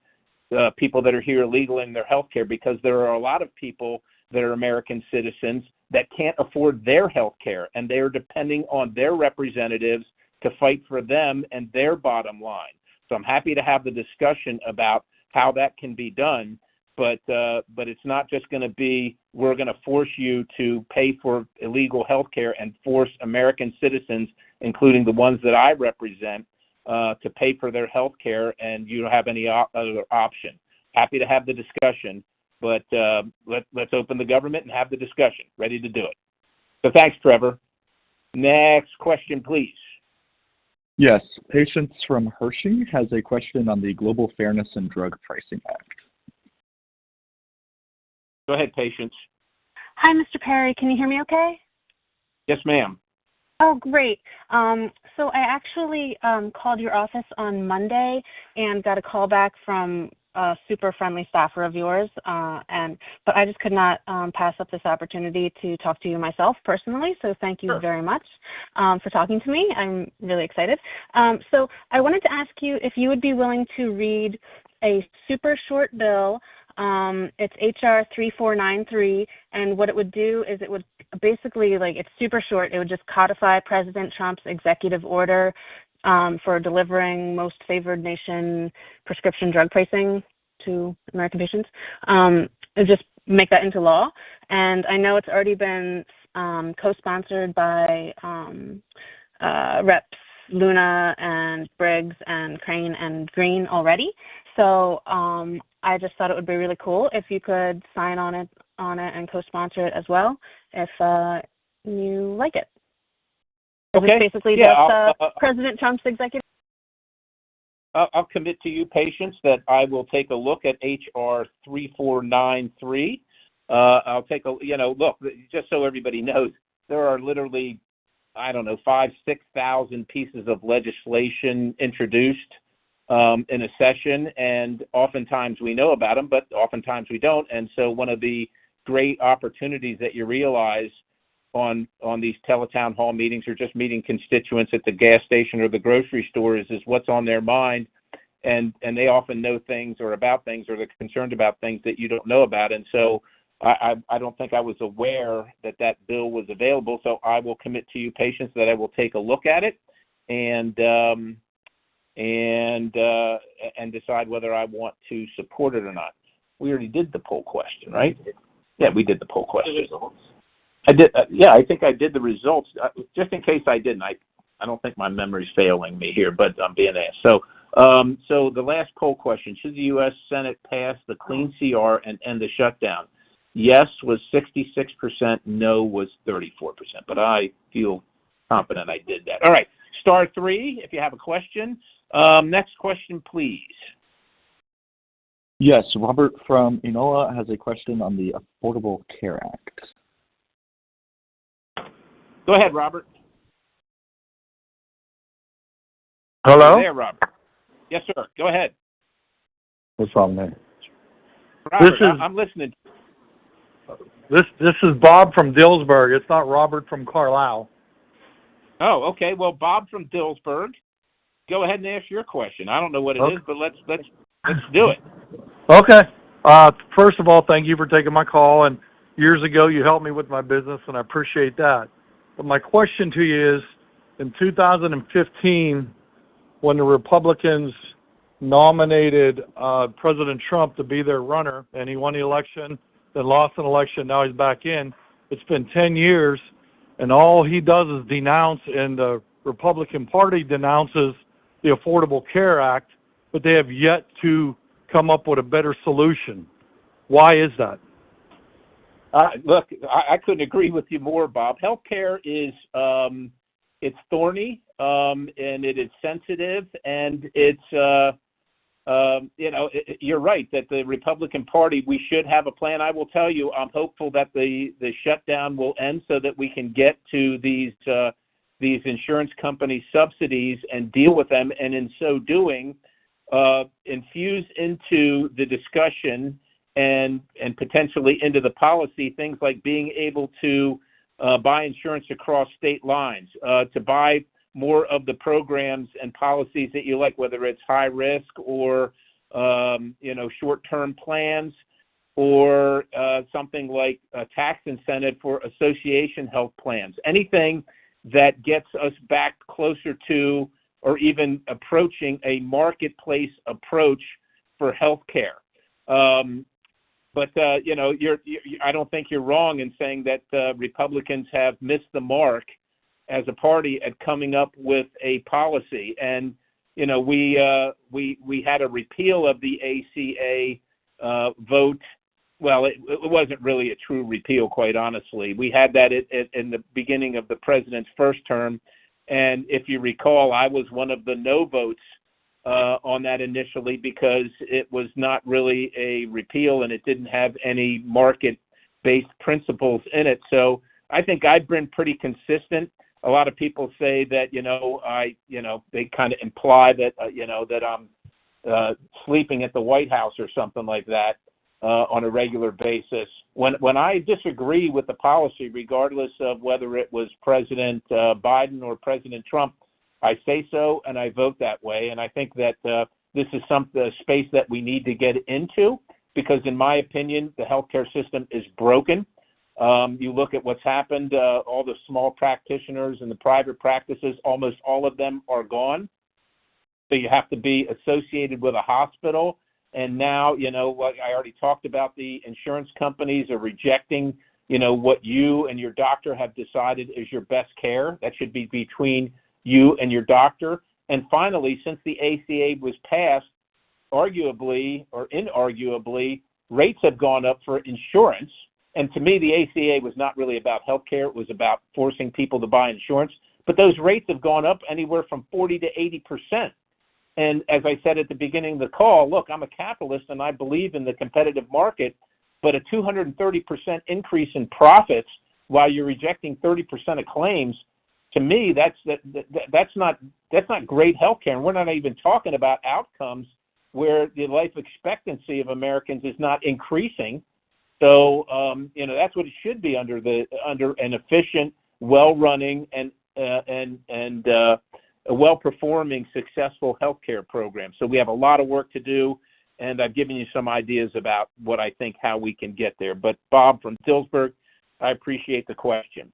people that are here illegally in their health care, because there are a lot of people that are American citizens that can't afford their health care, and they're depending on their representatives to fight for them and their bottom line. So I'm happy to have the discussion about how that can be done, but it's not just going to be we're going to force you to pay for illegal health care and force American citizens, including the ones that I represent, to pay for their health care, and you don't have any other option. Happy to have the discussion, but let's open the government and have the discussion. Ready to do it. So thanks, Trevor. Next question, please. Yes, Patience from Hershey has a question on the Global Fairness and Drug Pricing Act. Go ahead, Patience. Hi, Mr. Perry. Can you hear me okay? Yes, ma'am. Oh, great. So I actually called your office on Monday and got a call back from a super friendly staffer of yours, but I just could not pass up this opportunity to talk to you myself personally, so thank you very much for talking to me. I'm really excited. So I wanted to ask you if you would be willing to read a super short bill. It's HR 3493, and what it would do is it would basically, it's super short. It would just codify President Trump's executive order for delivering most favored nation prescription drug pricing to American patients, and just make that into law. And I know it's already been co-sponsored by Reps Luna and Briggs and Crane and Green already. So I just thought it would be really cool if you could sign on it and co-sponsor it as well, if you like it. Okay. It's basically just President Trump's executive. I'll commit to you, Patience, that I will take a look at HR 3493. I'll take look, just so everybody knows, there are literally, 5,000-6,000 pieces of legislation introduced in a session, and oftentimes we know about them, but oftentimes we don't. And so one of the great opportunities that you realize on these TeleTown hall meetings or just meeting constituents at the gas station or the grocery store is what's on their mind, and they often know things or about things, or they're concerned about things that you don't know about. And so I don't think I was aware that bill was available, so I will commit to you, Patience, that I will take a look at it and decide whether I want to support it or not. We already did the poll question, right? Yeah, we did the poll question. I did. I think I did the results. Just in case I didn't, I don't think my memory's failing me here, but I'm being asked. So the last poll question: should the U.S. Senate pass the clean CR and end the shutdown? Yes was 66%. No was 34%. But I feel confident I did that. All right, star 3 if you have a question. Next question, please. Yes, Robert from Enola has a question on the Affordable Care Act. Go ahead, Robert. Hello? You're there, Robert. Yes, sir. Go ahead. What's wrong there? Robert, I'm listening. This is Bob from Dillsburg. It's not Robert from Carlisle. Oh, okay. Well, Bob from Dillsburg, go ahead and ask your question. I don't know what it is, but let's do it. Okay. First of all, thank you for taking my call. And years ago, you helped me with my business, and I appreciate that. But my question to you is, in 2015, when the Republicans nominated President Trump to be their runner, and he won the election, then lost an election, now he's back in. It's been 10 years, and all he does is denounce, and the Republican Party denounces the Affordable Care Act, but they have yet to come up with a better solution. Why is that? Look, I couldn't agree with you more, Bob. Healthcare is it's thorny, and it is sensitive, and it's you're right that the Republican Party, we should have a plan. I will tell you, I'm hopeful that the shutdown will end so that we can get to these insurance company subsidies and deal with them, and in so doing, infuse into the discussion and potentially into the policy things like being able to buy insurance across state lines, to buy more of the programs and policies that you like, whether it's high risk or short-term plans, or something like a tax incentive for association health plans. Anything that gets us back closer to or even approaching a marketplace approach for healthcare. But I don't think you're wrong in saying that Republicans have missed the mark as a party at coming up with a policy. And we had a repeal of the ACA vote. Well, it wasn't really a true repeal, quite honestly. We had that in the beginning of the president's first term, and if you recall, I was one of the no votes on that initially because it was not really a repeal and it didn't have any market-based principles in it. So I think I've been pretty consistent. A lot of people say that, they kind of imply that, that I'm sleeping at the White House or something like that on a regular basis. When I disagree with the policy, regardless of whether it was President Biden or President Trump, I say so and I vote that way. And I think that this is a space that we need to get into because, in my opinion, the healthcare system is broken. You look at what's happened, all the small practitioners and the private practices, almost all of them are gone. So you have to be associated with a hospital. And now, what I already talked about, the insurance companies are rejecting, what you and your doctor have decided is your best care. That should be between you and your doctor. And finally, since the ACA was passed, arguably or inarguably, rates have gone up for insurance. And to me, the ACA was not really about healthcare. It was about forcing people to buy insurance. But those rates have gone up anywhere from 40 to 80%. And as I said at the beginning of the call, look, I'm a capitalist and I believe in the competitive market, but a 230% increase in profits while you're rejecting 30% of claims, to me, that's not great healthcare. And we're not even talking about outcomes where the life expectancy of Americans is not increasing. So, that's what it should be under an efficient, well-running, and a well-performing, successful healthcare program. So we have a lot of work to do, and I've given you some ideas about what I think how we can get there. But Bob from Dillsburg, I appreciate the question.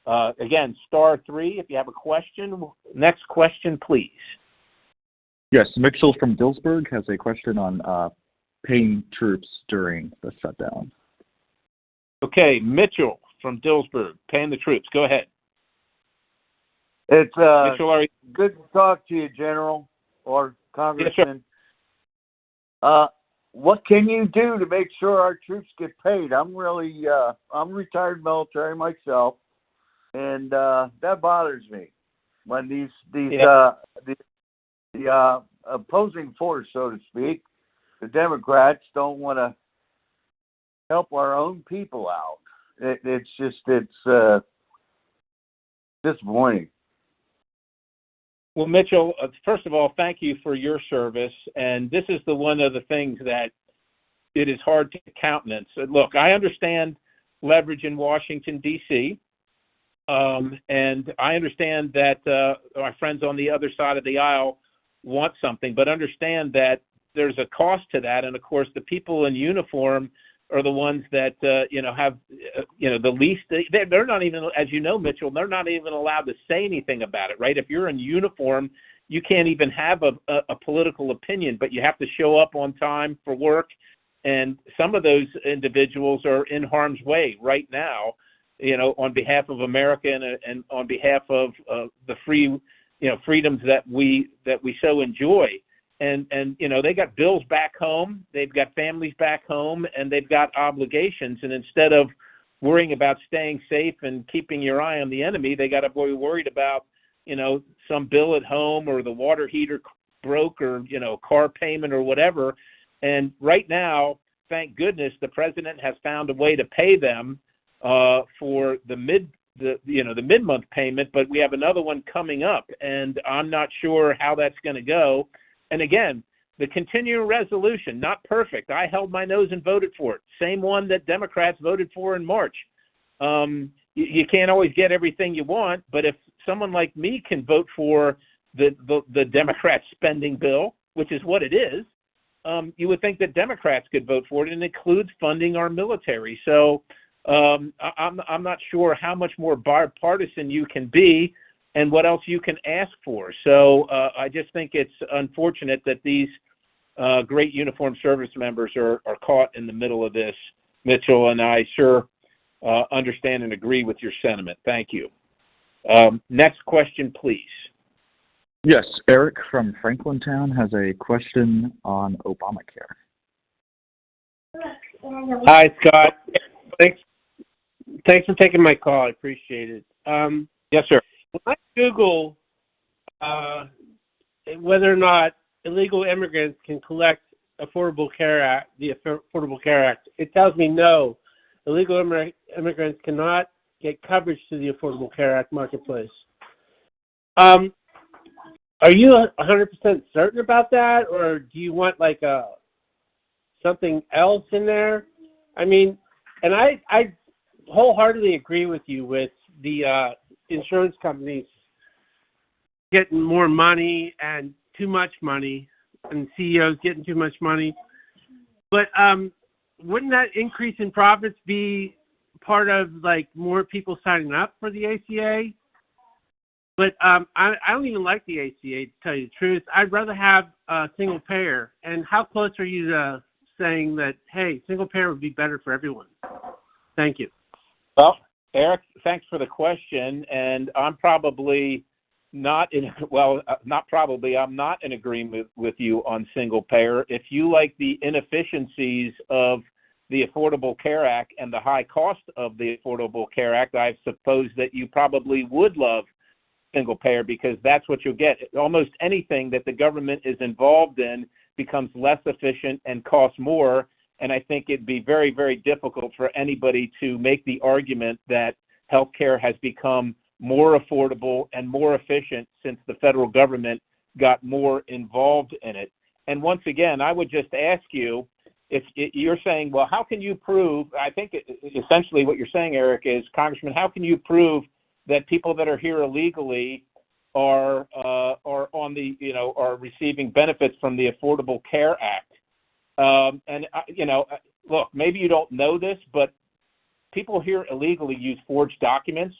Again, *3 if you have a question. Next question, please. Yes, Mitchell from Dillsburg has a question on paying troops during the shutdown. Okay, Mitchell from Dillsburg, paying the troops. Go ahead. It's Mitchell, good to talk to you, General or Congressman. Yes, what can you do to make sure our troops get paid? I'm retired military myself, and that bothers me when the opposing force, so to speak, the Democrats don't want to help our own people out. It's disappointing. Well, Mitchell, first of all, thank you for your service. And this is one of the things that it is hard to countenance. Look, I understand leverage in Washington, D.C., and I understand that our friends on the other side of the aisle want something, but understand that there's a cost to that. And, of course, the people in uniform are the ones that, have, the least. They're not even, as you know, Mitchell, they're not even allowed to say anything about it, right? If you're in uniform, you can't even have a political opinion, but you have to show up on time for work. And some of those individuals are in harm's way right now, on behalf of America and on behalf of the freedoms that we so enjoy. And they got bills back home, they've got families back home, and they've got obligations. And instead of worrying about staying safe and keeping your eye on the enemy, they got to be worried about, some bill at home, or the water heater broke, or, car payment or whatever. And right now, thank goodness, the president has found a way to pay them for the mid-month payment, but we have another one coming up, and I'm not sure how that's going to go. And again, the continuing resolution, not perfect. I held my nose and voted for it. Same one that Democrats voted for in March. You can't always get everything you want, but if someone like me can vote for the Democrat spending bill, which is what it is, you would think that Democrats could vote for it, and it includes funding our military. So I'm not sure how much more bipartisan you can be and what else you can ask for. So I just think it's unfortunate that these great uniformed service members are caught in the middle of this, Mitchell, and I sure understand and agree with your sentiment. Thank you. Next question, please. Yes, Eric from Franklintown has a question on Obamacare. Hi, Scott. Thanks for taking my call. I appreciate it. Yes, sir. When I Google whether or not illegal immigrants can collect the Affordable Care Act, it tells me no. Illegal immigrants cannot get coverage to the Affordable Care Act marketplace. Are you 100% certain about that, or do you want like something else in there? I mean, and I wholeheartedly agree with you with the insurance companies getting more money and too much money, and CEOs getting too much money. But wouldn't that increase in profits be part of like more people signing up for the ACA? But I don't even like the ACA, to tell you the truth. I'd rather have a single payer. And how close are you to saying that, hey, single payer would be better for everyone? Thank you. Well, Eric, thanks for the question. And I'm probably not in, I'm not in agreement with you on single payer. If you like the inefficiencies of the Affordable Care Act and the high cost of the Affordable Care Act, I suppose that you probably would love single payer, because that's what you'll get. Almost anything that the government is involved in becomes less efficient and costs more. And I think it'd be very, very difficult for anybody to make the argument that healthcare has become more affordable and more efficient since the federal government got more involved in it. And once again, I would just ask you, if you're saying, well, how can you prove, I think essentially what you're saying, Eric, is, Congressman, how can you prove that people that are here illegally are on the, are receiving benefits from the Affordable Care Act? Look, maybe you don't know this, but people here illegally use forged documents,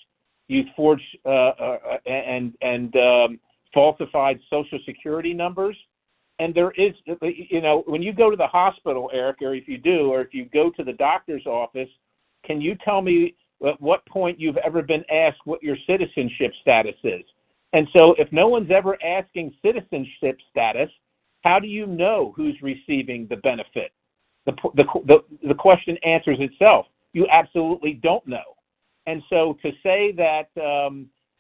use forged and falsified Social Security numbers. And there is, when you go to the hospital, Eric, or if you go to the doctor's office, can you tell me at what point you've ever been asked what your citizenship status is? And so if no one's ever asking citizenship status, how do you know who's receiving the benefit? The question answers itself. You absolutely don't know. And so to say that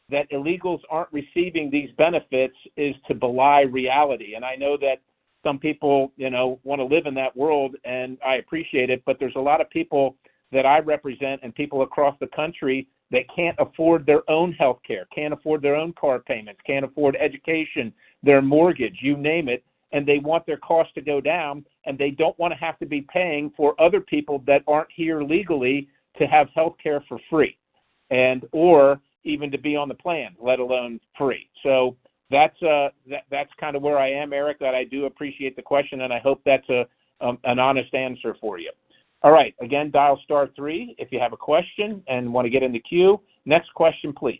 that illegals aren't receiving these benefits is to belie reality. And I know that some people, want to live in that world, and I appreciate it, but there's a lot of people that I represent and people across the country that can't afford their own health care, can't afford their own car payments, can't afford education, their mortgage, you name it, and they want their costs to go down, and they don't want to have to be paying for other people that aren't here legally to have health care for free, and or even to be on the plan, let alone free. So that's kind of where I am, Eric. That I do appreciate the question, and I hope that's an honest answer for you. All right, again, dial *3 if you have a question and want to get in the queue. Next question, please.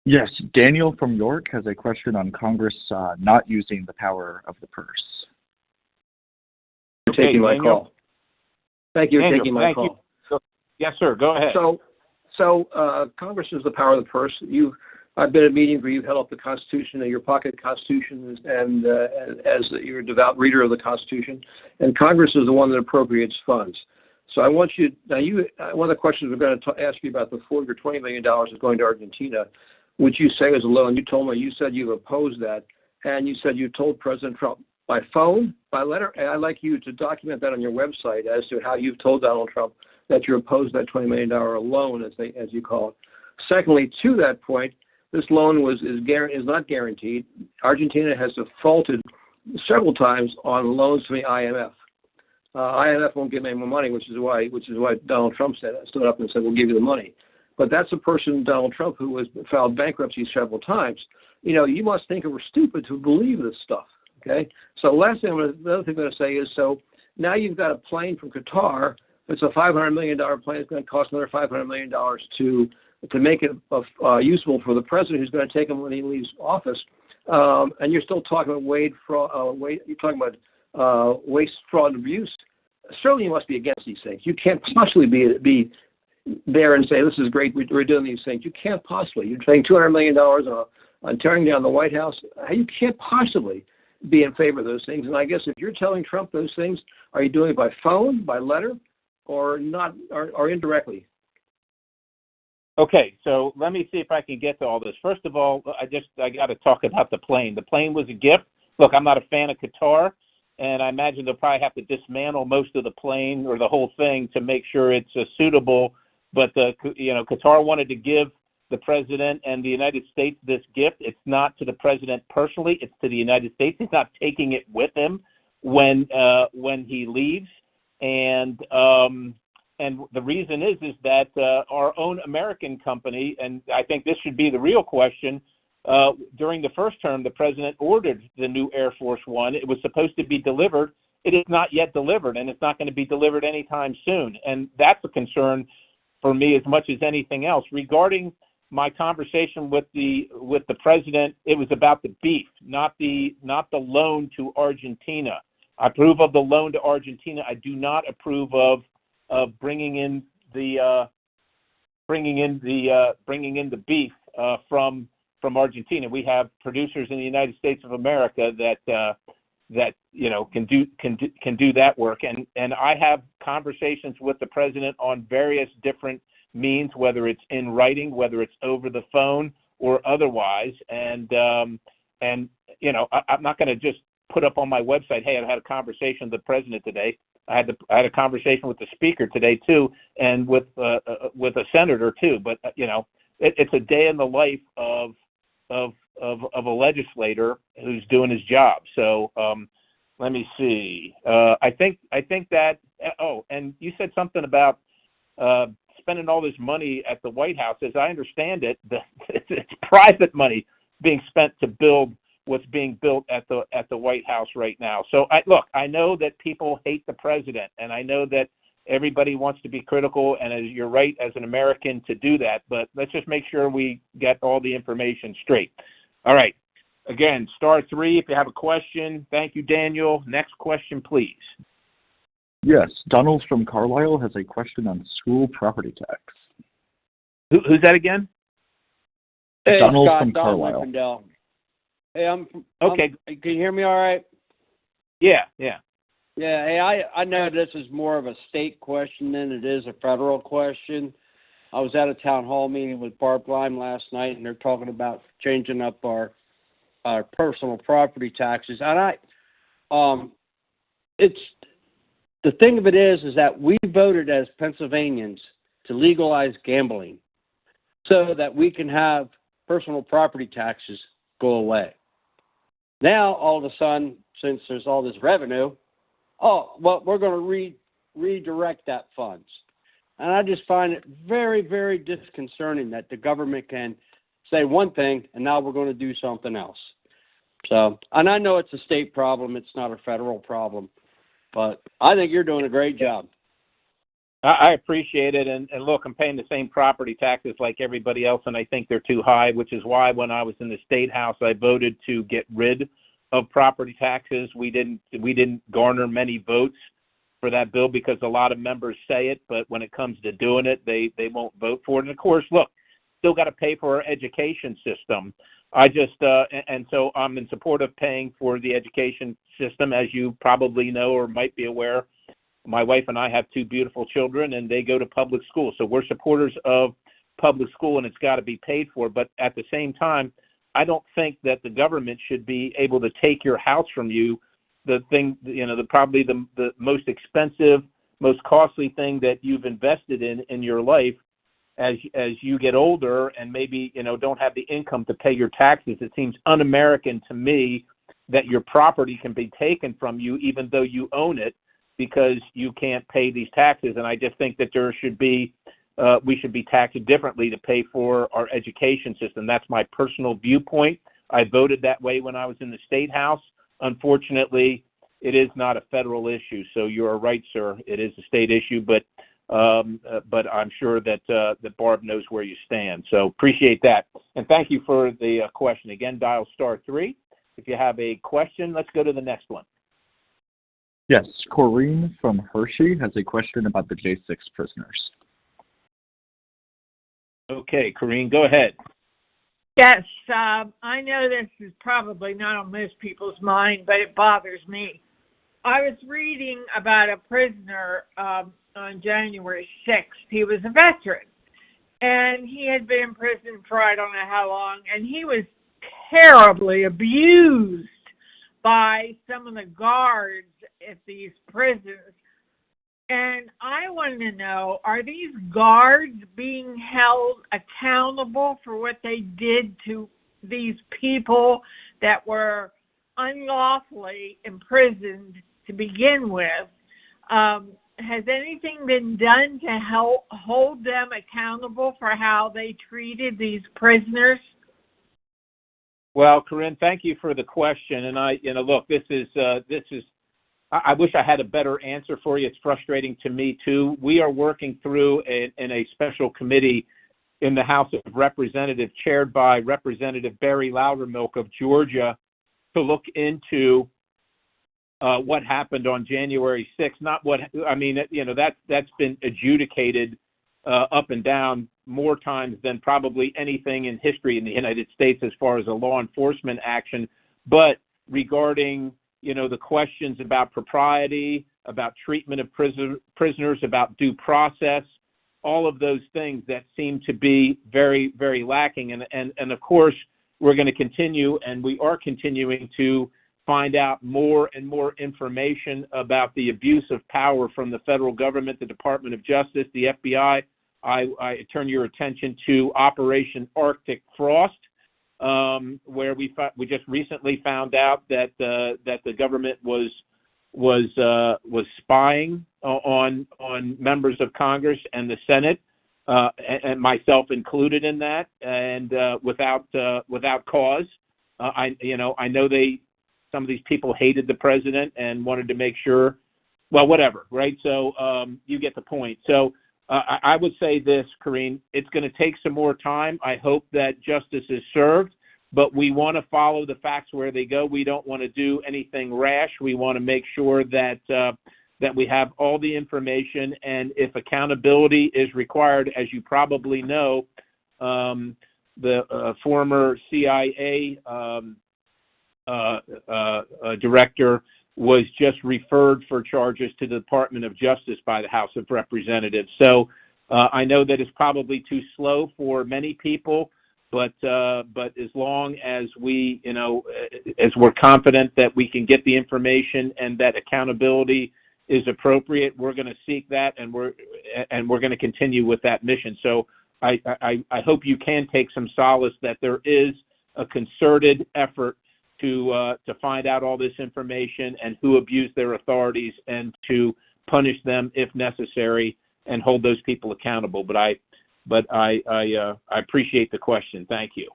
Yes, Daniel from York has a question on Congress not using the power of the purse. For taking my call. Thank you for taking my call. Yes, sir. Go ahead. So Congress is the power of the purse. I've been at meetings where you've held up the Constitution, your pocket Constitution, and as you're a devout reader of the Constitution, and Congress is the one that appropriates funds. So I want you now. One of the questions we're going to ask you about the $40 or $20 million is going to Argentina, which you say is a loan. You said you opposed that, and you said you told President Trump by phone, by letter. And I'd like you to document that on your website as to how you've told Donald Trump that you opposed that $20 million loan, as you call it. Secondly, to that point, this loan is not guaranteed. Argentina has defaulted several times on loans from the IMF. IMF won't give any more money, which is why Donald Trump stood up and said, "We'll give you the money." But that's a person, Donald Trump, who has filed bankruptcy several times. You must think we're stupid to believe this stuff. Okay. So the other thing I'm going to say is, so now you've got a plane from Qatar. It's a $500 million plane. It's going to cost another $500 million to make it useful for the president, who's going to take him when he leaves office. And you're still talking about you're talking about waste, fraud, and abuse. Certainly, you must be against these things. You can't possibly be there and say, "This is great. We're doing these things." You can't possibly. You're paying $200 million on tearing down the White House. You can't possibly be in favor of those things. And I guess if you're telling Trump those things, are you doing it by phone, by letter, or not, or indirectly? Okay, so let me see if I can get to all this. First of all, I got to talk about the plane. The plane was a gift. Look, I'm not a fan of Qatar, and I imagine they'll probably have to dismantle most of the plane or the whole thing to make sure it's suitable. But Qatar wanted to give the president and the United States this gift. It's not to the president personally; it's to the United States. He's not taking it with him when he leaves, and the reason is that our own American company, and I think this should be the real question. During the first term, the president ordered the new Air Force One. It was supposed to be delivered. It is not yet delivered, and it's not going to be delivered anytime soon. And that's a concern for me as much as anything else. Regarding my conversation with the president, it was about the beef, not the loan to Argentina. I approve of the loan to Argentina. I do not approve of bringing in the beef from Argentina. We have producers in the United States of America that can do that work, and I have conversations with the president on various different means, whether it's in writing, whether it's over the phone or otherwise, and I'm not going to just put up on my website, "Hey, I had a conversation with the president today." I had a conversation with the speaker today too, and with a senator too. But it's a day in the life of a legislator who's doing his job. So let me see. I think that. Oh, and you said something about spending all this money at the White House. As I understand it, it's private money being spent to build what's being built at the White House right now. So I know that people hate the president, and I know that everybody wants to be critical, and you're right as an American to do that, but let's just make sure we get all the information straight. All right. Again, *3 if you have a question. Thank you, Daniel. Next question, please. Yes, Donald from Carlisle has a question on school property tax. Who's that again? Hey, Donald Scott, from Carlisle. Don Hey, okay. Can you hear me all right? Yeah. Yeah, hey, I know this is more of a state question than it is a federal question. I was at a town hall meeting with Barb Lime last night, and they're talking about changing up our personal property taxes. And it's the thing of it is that we voted as Pennsylvanians to legalize gambling so that we can have personal property taxes go away. Now, all of a sudden, since there's all this revenue, we're going to redirect that funds. And I just find it very, very disconcerting that the government can say one thing and now we're going to do something else. So, and I know it's a state problem, it's not a federal problem, but I think you're doing a great job. I appreciate it, and look, I'm paying the same property taxes like everybody else, and I think they're too high, which is why when I was in the State House, I voted to get rid of property taxes. We didn't garner many votes for that bill because a lot of members say it, but when it comes to doing it, they won't vote for it. And of course, look, still got to pay for our education system. And so I'm in support of paying for the education system, as you probably know or might be aware. My wife and I have two beautiful children, and they go to public school. So we're supporters of public school, and it's got to be paid for. But at the same time, I don't think that the government should be able to take your house from you. The thing, probably the most expensive, most costly thing that you've invested in your life as you get older and maybe, don't have the income to pay your taxes. It seems un-American to me that your property can be taken from you even though you own it, because you can't pay these taxes. And I just think that we should be taxed differently to pay for our education system. That's my personal viewpoint. I voted that way when I was in the State House. Unfortunately, it is not a federal issue. So you're right, sir. It is a state issue, but I'm sure that Barb knows where you stand. So appreciate that. And thank you for the question. Again, dial *3. If you have a question, let's go to the next one. Yes, Corrine from Hershey has a question about the J6 prisoners. Okay, Corrine, go ahead. Yes, I know this is probably not on most people's mind, but it bothers me. I was reading about a prisoner on January 6th. He was a veteran, and he had been in prison for I don't know how long, and he was terribly abused by some of the guards at these prisons. And I want to know, are these guards being held accountable for what they did to these people that were unlawfully imprisoned to begin with? Has anything been done to help hold them accountable for how they treated these prisoners? Well, Corinne, thank you for the question. And look, this is. I wish I had a better answer for you. It's frustrating to me too. We are working through in a special committee in the House of Representatives, chaired by Representative Barry Loudermilk of Georgia, to look into what happened on January 6th. That's been adjudicated up and down more times than probably anything in history in the United States as far as a law enforcement action. But regarding, the questions about propriety, about treatment of prisoners, about due process, all of those things that seem to be very, very lacking. And of course, we're going to continue, and we are continuing to find out more and more information about the abuse of power from the federal government, the Department of Justice, the FBI. I turn your attention to Operation Arctic Frost, where we just recently found out that the government was spying on members of Congress and the Senate, and myself included in that, and without cause. I know some of these people hated the president and wanted to make sure. Well, whatever, right? So you get the point. So I would say this, Corrine, it's going to take some more time. I hope that justice is served, but we want to follow the facts where they go. We don't want to do anything rash. We want to make sure that we have all the information, and if accountability is required, as you probably know, the former CIA director was just referred for charges to the Department of Justice by the House of Representatives. So I know that it's probably too slow for many people, but as long as we, as we're confident that we can get the information and that accountability is appropriate, we're going to seek that, and we're going to continue with that mission. So I hope you can take some solace that there is a concerted effort to find out all this information and who abused their authorities, and to punish them if necessary. and hold those people accountable. But I appreciate the question. Thank you.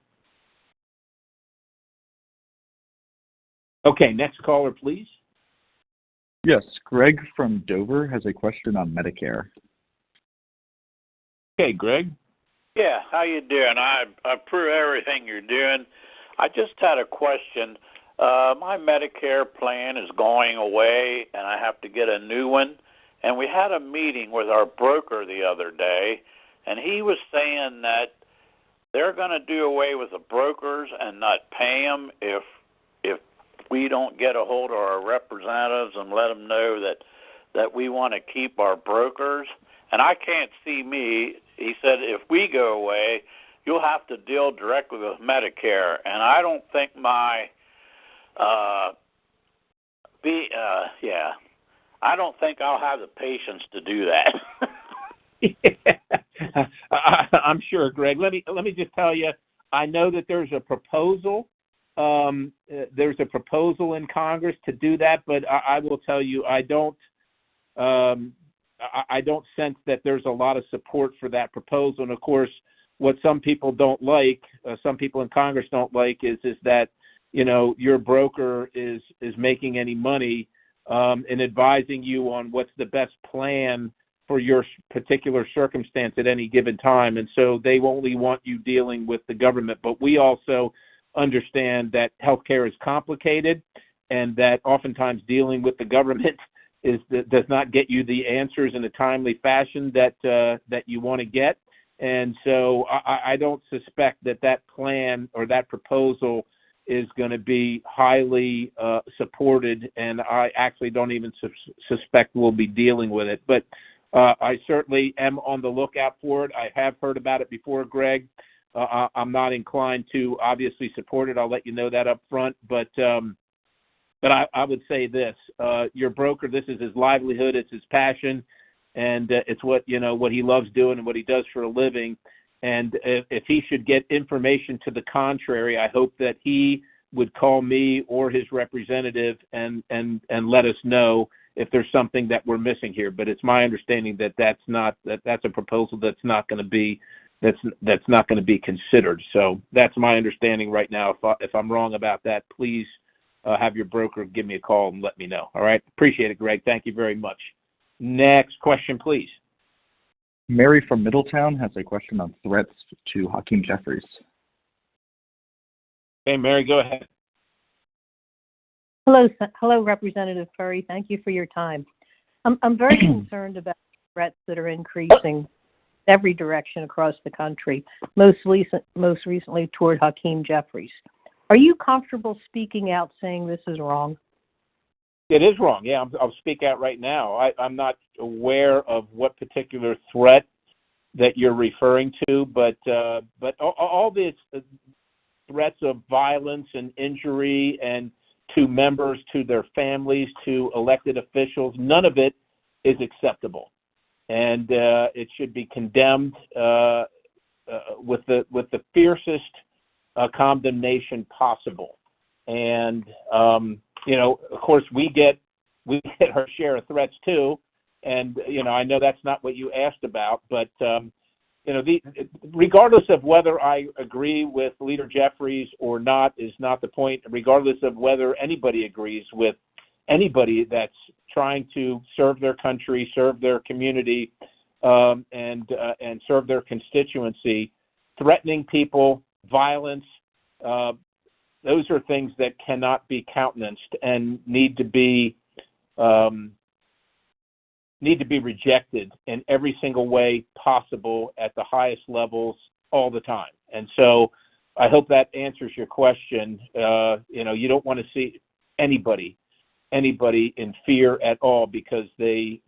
Okay, next caller, please. Yes, Greg from Dover has a question on Medicare. Okay, Greg. Yeah, how you doing? I approve everything you're doing. I just had a question. My Medicare plan is going away, and I have to get a new one. And we had a meeting with our broker the other day, and he was saying that they're going to do away with the brokers and not pay them if we don't get a hold of our representatives and let them know that we want to keep our brokers. And I can't see me. He said if we go away, you'll have to deal directly with Medicare, and I don't think I don't think I'll have the patience to do that. I'm sure, Greg. Let me just tell you, I know that there's a proposal. There's a proposal in Congress to do that, but I will tell you, I don't sense that there's a lot of support for that proposal. And of course, what some people don't like, some people in Congress don't like, is that your broker is making any money in advising you on what's the best plan for your particular circumstance at any given time. And so they only want you dealing with the government. But we also understand that healthcare is complicated and that oftentimes dealing with the government does not get you the answers in a timely fashion that you want to get. And so I don't suspect that plan or that proposal is going to be highly supported, and I actually don't even suspect we'll be dealing with it. But I certainly am on the lookout for it. I have heard about it before, Greg. I'm not inclined to obviously support it. I'll let you know that up front. But I would say this: your broker, this is his livelihood, it's his passion, and it's what he loves doing and what he does for a living. And if he should get information to the contrary, I hope that he would call me or his representative and let us know if there's something that we're missing here. But it's my understanding that that's a proposal that's not going to be considered. So that's my understanding right now. If I'm wrong about that, please have your broker give me a call and let me know. All right. Appreciate it, Greg. Thank you very much. Next question, please. Mary from Middletown has a question on threats to Hakeem Jeffries. Hey, Mary, go ahead. Hello, Representative Perry. Thank you for your time. I'm very concerned about threats that are increasing every direction across the country, most recently toward Hakeem Jeffries. Are you comfortable speaking out saying this is wrong? It is wrong. Yeah, I'll speak out right now. I'm not aware of what particular threat that you're referring to, but all these threats of violence and injury and to members, to their families, to elected officials, none of it is acceptable, and it should be condemned with the fiercest condemnation possible. And of course, we get our share of threats too, and I know that's not what you asked about, but regardless of whether I agree with Leader Jeffries or not is not the point. Regardless of whether anybody agrees with anybody that's trying to serve their country, serve their community, and serve their constituency, threatening people, violence. Those are things that cannot be countenanced and need to be rejected in every single way possible at the highest levels all the time. And so I hope that answers your question. You don't want to see anybody in fear at all because they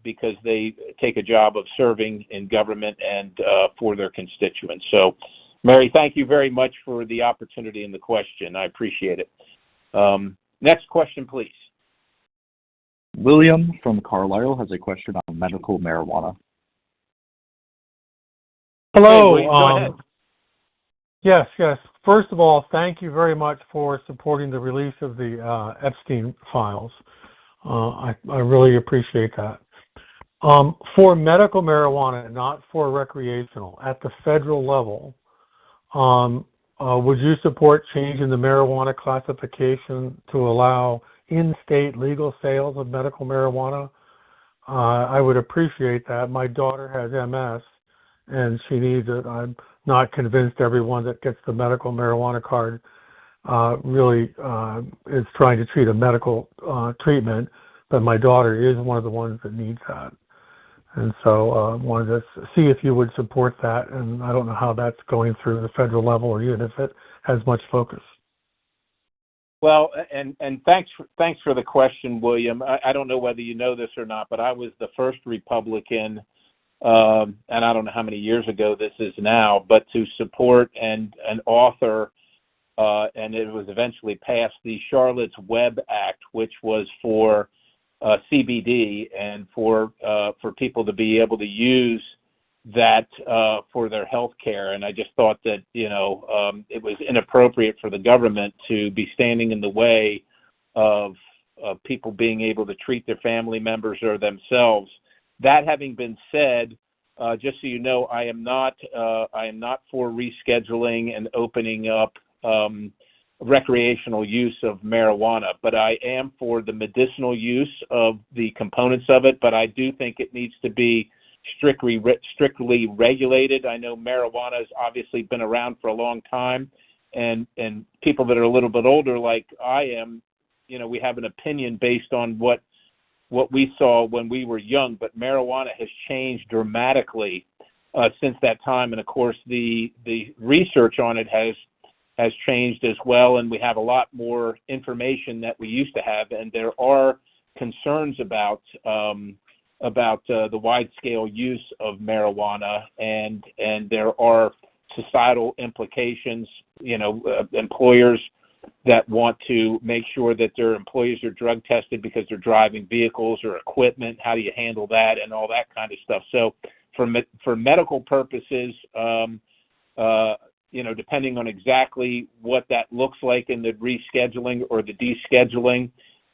take a job of serving in government and for their constituents. So Mary, thank you very much for the opportunity and the question. I appreciate it. Next question, please. William from Carlisle has a question on medical marijuana. Hello. Hey, William, go ahead. Yes. First of all, thank you very much for supporting the release of the Epstein files. I really appreciate that. For medical marijuana, not for recreational, at the federal level, would you support changing the marijuana classification to allow in-state legal sales of medical marijuana? I would appreciate that. My daughter has MS, and she needs it. I'm not convinced everyone that gets the medical marijuana card really is trying to treat a medical treatment, but my daughter is one of the ones that needs that. And so wanted to see if you would support that, and I don't know how that's going through the federal level or even if it has much focus. Well, and thanks for the question, William. I don't know whether you know this or not, but I was the first Republican, and I don't know how many years ago this is now, but to support and author, and it was eventually passed, the Charlotte's Web Act, which was for CBD and for people to be able to use that for their health care. And I just thought that, it was inappropriate for the government to be standing in the way of people being able to treat their family members or themselves. That having been said, just so you know, I am not for rescheduling and opening up recreational use of marijuana, but I am for the medicinal use of the components of it, but I do think it needs to be strictly regulated. I know marijuana has obviously been around for a long time, and people that are a little bit older like I am, we have an opinion based on what we saw when we were young, but marijuana has changed dramatically since that time, and of course the research on it has changed as well, and we have a lot more information that we used to have, and there are concerns about the wide-scale use of marijuana, and there are societal implications. Employers that want to make sure that their employees are drug tested because they're driving vehicles or equipment. How do you handle that and all that kind of stuff? So, for medical purposes, depending on exactly what that looks like in the rescheduling or the descheduling,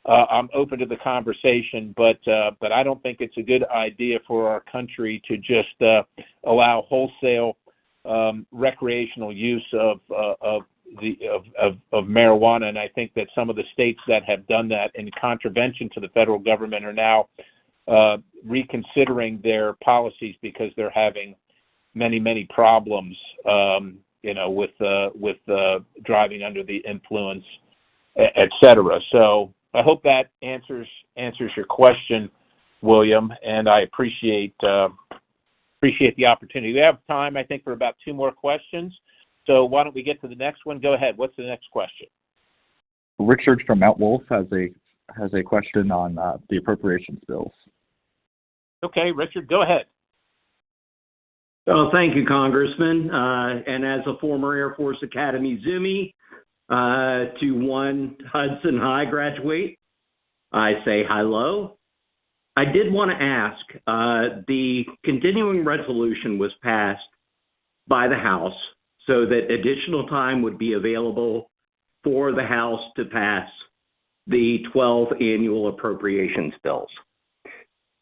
I'm open to the conversation, but I don't think it's a good idea for our country to just allow wholesale recreational use of marijuana. And I think that some of the states that have done that in contravention to the federal government are now reconsidering their policies because they're having many problems. With driving under the influence, et cetera. So I hope that answers your question, William, and I appreciate the opportunity. We have time, I think, for about 2 more questions. So why don't we get to the next one? Go ahead. What's the next question? Richard from Mount Wolf has a question on the appropriations bills. Okay, Richard, go ahead. Well, thank you, Congressman. And as a former Air Force Academy Zoomie to one Hudson High graduate, I say hello. I did want to ask, the continuing resolution was passed by the House so that additional time would be available for the House to pass the 12 annual appropriations bills.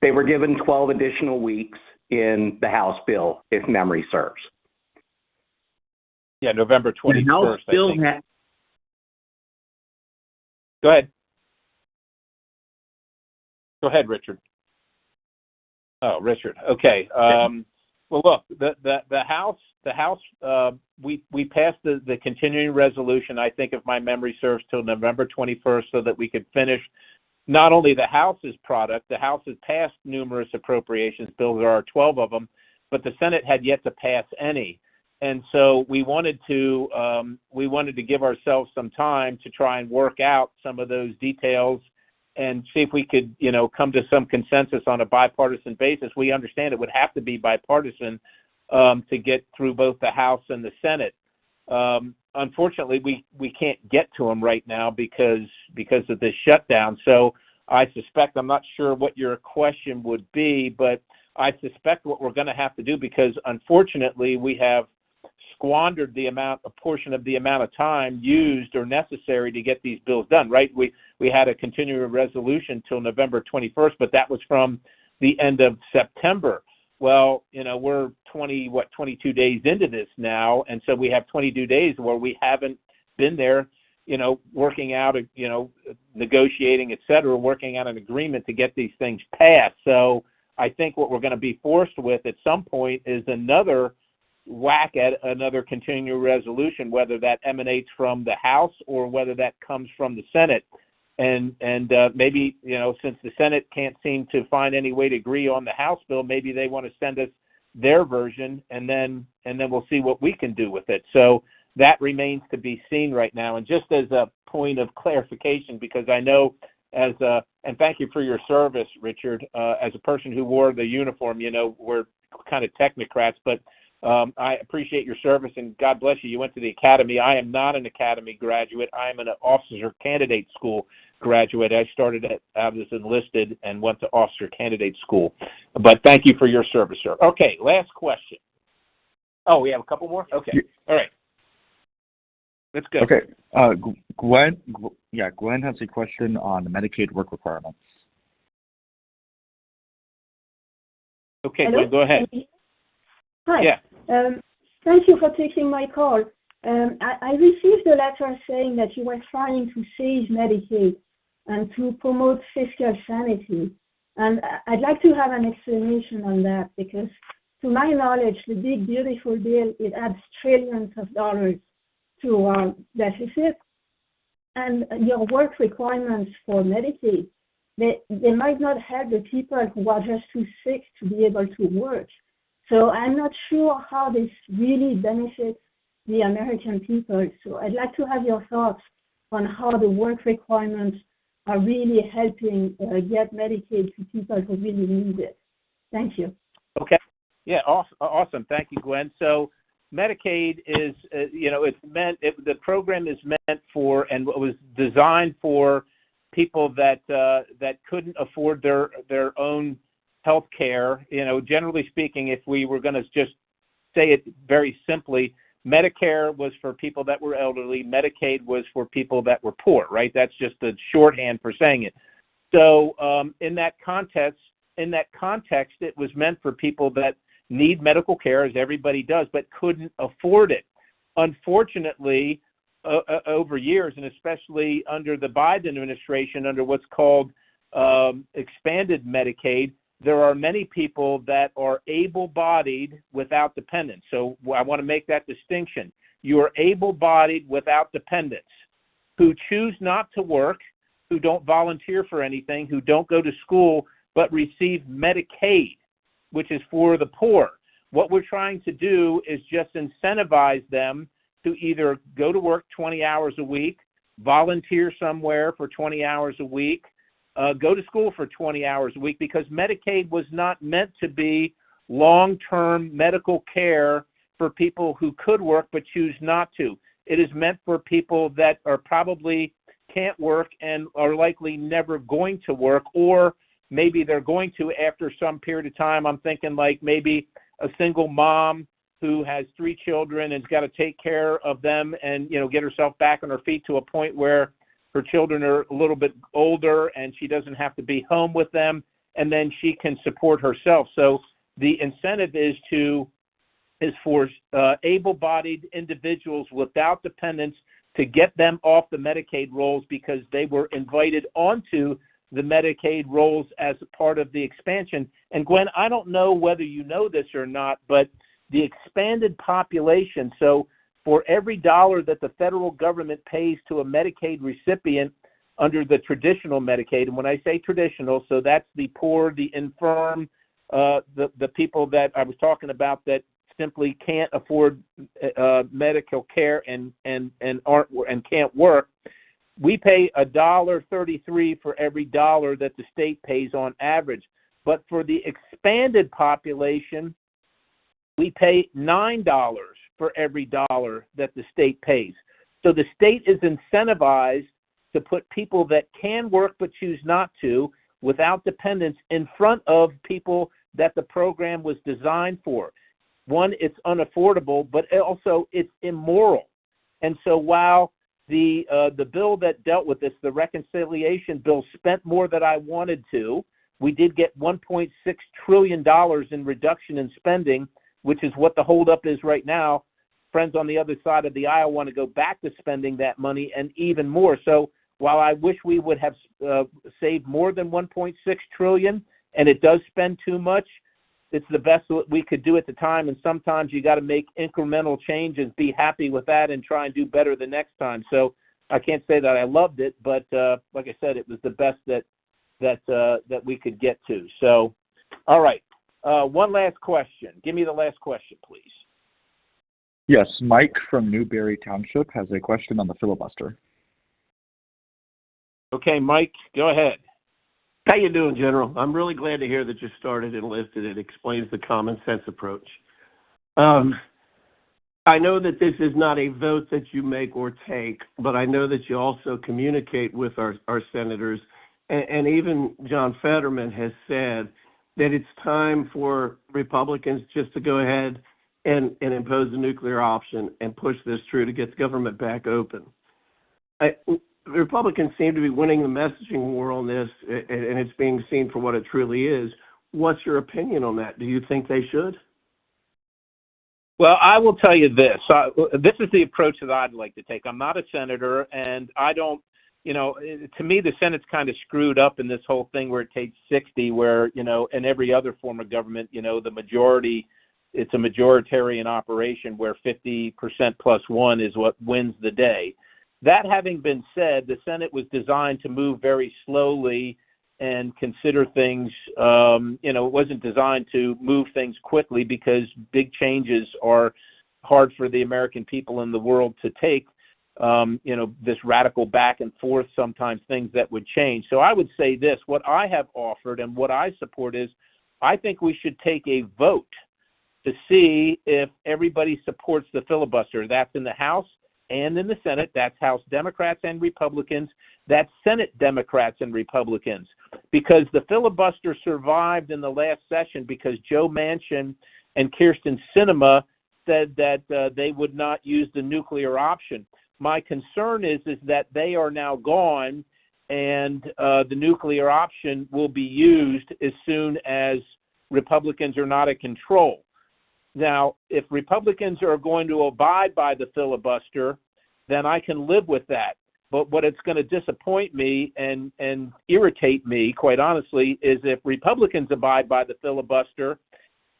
They were given 12 additional weeks in the House bill, if memory serves. Yeah, November 21st. The House bill Go ahead. Go ahead, Richard. Oh, Richard. Okay. Well, look, the House, we passed the continuing resolution, I think, if my memory serves, till November 21st, so that we could finish not only the House's product. The House has passed numerous appropriations bills. There are 12 of them, but the Senate had yet to pass any. And so we wanted to give ourselves some time to try and work out some of those details and see if we could, come to some consensus on a bipartisan basis. We understand it would have to be bipartisan to get through both the House and the Senate. Unfortunately, we can't get to them right now because of this shutdown. So I suspect, I'm not sure what your question would be, but I suspect what we're going to have to do, because unfortunately we have squandered a portion of the amount of time used or necessary to get these bills done, right? We had a continuing resolution till November 21st, but that was from the end of September. Well, we're 22 days into this now, and so we have 22 days where we haven't been there, working out, negotiating, et cetera, working out an agreement to get these things passed. So I think what we're going to be forced with at some point is another whack at another continuing resolution, whether that emanates from the House or whether that comes from the Senate. And maybe, since the Senate can't seem to find any way to agree on the House bill, maybe they want to send us their version, and then we'll see what we can do with it. So that remains to be seen right now. And just as a point of clarification, because I know and thank you for your service, Richard, as a person who wore the uniform, we're kind of technocrats, but I appreciate your service, and God bless you. You went to the academy. I am not an academy graduate. I am an officer candidate school graduate. I started out as enlisted and went to officer candidate school. But thank you for your service, sir. Okay, last question. Oh, we have a couple more? Okay. All right. Let's go. Okay. Gwen has a question on the Medicaid work requirements. Okay, Hello? Gwen, go ahead. Hi. Yeah. Thank you for taking my call. I received a letter saying that you were trying to save Medicaid and to promote fiscal sanity. And I'd like to have an explanation on that, because to my knowledge, the big, beautiful bill, it adds trillions of dollars to our deficit. And your work requirements for Medicaid, they might not help the people who are just too sick to be able to work. So I'm not sure how this really benefits the American people. So I'd like to have your thoughts on how the work requirements are really helping get Medicaid to people who really need it. Thank you. Okay. Yeah, awesome. Thank you, Gwen. So Medicaid is, the program is meant for, and it was designed for people that couldn't afford their own health care. Generally speaking, if we were going to just say it very simply, Medicare was for people that were elderly. Medicaid was for people that were poor, right? That's just the shorthand for saying it. So in that context, it was meant for people that need medical care, as everybody does, but couldn't afford it. Unfortunately, over years, and especially under the Biden administration, under what's called expanded Medicaid, there are many people that are able-bodied without dependents. So I want to make that distinction. You are able-bodied without dependents who choose not to work, who don't volunteer for anything, who don't go to school, but receive Medicaid, which is for the poor. What we're trying to do is just incentivize them to either go to work 20 hours a week, volunteer somewhere for 20 hours a week, go to school for 20 hours a week, because Medicaid was not meant to be long-term medical care for people who could work but choose not to. It is meant for people that are probably can't work and are likely never going to work, or maybe they're going to after some period of time. I'm thinking like maybe a single mom who has 3 children and has got to take care of them and, get herself back on her feet to a point where her children are a little bit older and she doesn't have to be home with them, and then she can support herself. So the incentive is for able-bodied individuals without dependents to get them off the Medicaid rolls, because they were invited onto the Medicaid rolls as a part of the expansion. And Gwen, I don't know whether you know this or not, but the expanded population, so for every dollar that the federal government pays to a Medicaid recipient under the traditional Medicaid, and when I say traditional, so that's the poor, the infirm, the people that I was talking about that simply can't afford medical care and can't work, we pay $1.33 for every dollar that the state pays on average. But for the expanded population, we pay $9 for every dollar that the state pays. So the state is incentivized to put people that can work but choose not to, without dependents, in front of people that the program was designed for. One, it's unaffordable, but also it's immoral. And so while the bill that dealt with this, the reconciliation bill, spent more than I wanted to, we did get $1.6 trillion in reduction in spending, which is what the holdup is right now. Friends on the other side of the aisle want to go back to spending that money and even more. So while I wish we would have saved more than $1.6 trillion, and it does spend too much, it's the best that we could do at the time. And sometimes you got to make incremental changes, be happy with that, and try and do better the next time. So I can't say that I loved it, but like I said, it was the best that we could get to. So, all right. One last question. Give me the last question, please. Yes, Mike from Newberry Township has a question on the filibuster. Okay, Mike, go ahead. How you doing, General? I'm really glad to hear that you started and listed it. It explains the common sense approach. I know that this is not a vote that you make or take, but I know that you also communicate with our senators, and even John Fetterman has said that it's time for Republicans just to go ahead and impose the nuclear option and push this through to get the government back open. Republicans seem to be winning the messaging war on this, and it's being seen for what it truly is. What's your opinion on that? Do you think they should? Well, I will tell you this. This is the approach that I'd like to take. I'm not a senator, and I don't, to me, the Senate's kind of screwed up in this whole thing where it takes 60, where, in every other form of government, the majority, it's a majoritarian operation where 50% plus one is what wins the day. That having been said, the Senate was designed to move very slowly and consider things, it wasn't designed to move things quickly because big changes are hard for the American people in the world to take, this radical back and forth, sometimes things that would change. So I would say this, what I have offered and what I support is I think we should take a vote to see if everybody supports the filibuster. That's in the House and in the Senate. That's House Democrats and Republicans. That's Senate Democrats and Republicans. Because the filibuster survived in the last session because Joe Manchin and Kyrsten Sinema said that they would not use the nuclear option. My concern is that they are now gone, and the nuclear option will be used as soon as Republicans are not in control. Now, if Republicans are going to abide by the filibuster, then I can live with that. But what it's going to disappoint me and irritate me, quite honestly, is if Republicans abide by the filibuster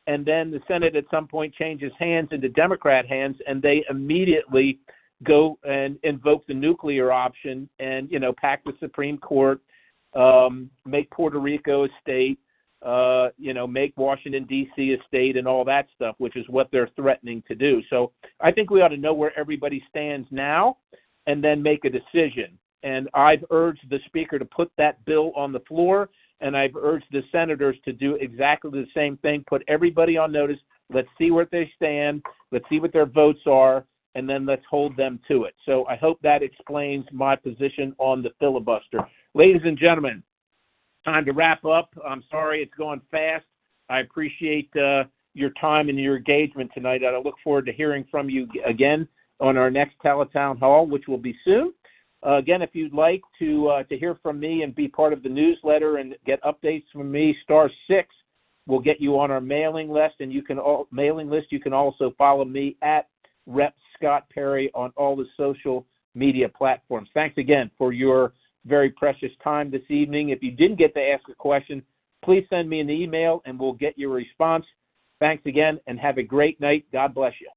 and then the Senate at some point changes hands into Democrat hands and they immediately go and invoke the nuclear option and, pack the Supreme Court, make Puerto Rico a state, make Washington, D.C. a state and all that stuff, which is what they're threatening to do. So I think we ought to know where everybody stands now and then make a decision. And I've urged the Speaker to put that bill on the floor, and I've urged the senators to do exactly the same thing, put everybody on notice. Let's see where they stand. Let's see what their votes are, and then let's hold them to it. So I hope that explains my position on the filibuster. Ladies and gentlemen, time to wrap up. I'm sorry it's going fast. I appreciate your time and your engagement tonight. I look forward to hearing from you again on our next TeleTown Hall, which will be soon. Again, if you'd like to hear from me and be part of the newsletter and get updates from me, *6 will get you on our mailing list, and you can also follow me at Rep. Scott Perry on all the social media platforms. Thanks again for your very precious time this evening. If you didn't get to ask a question, please send me an email and we'll get your response. Thanks again and have a great night. God bless you.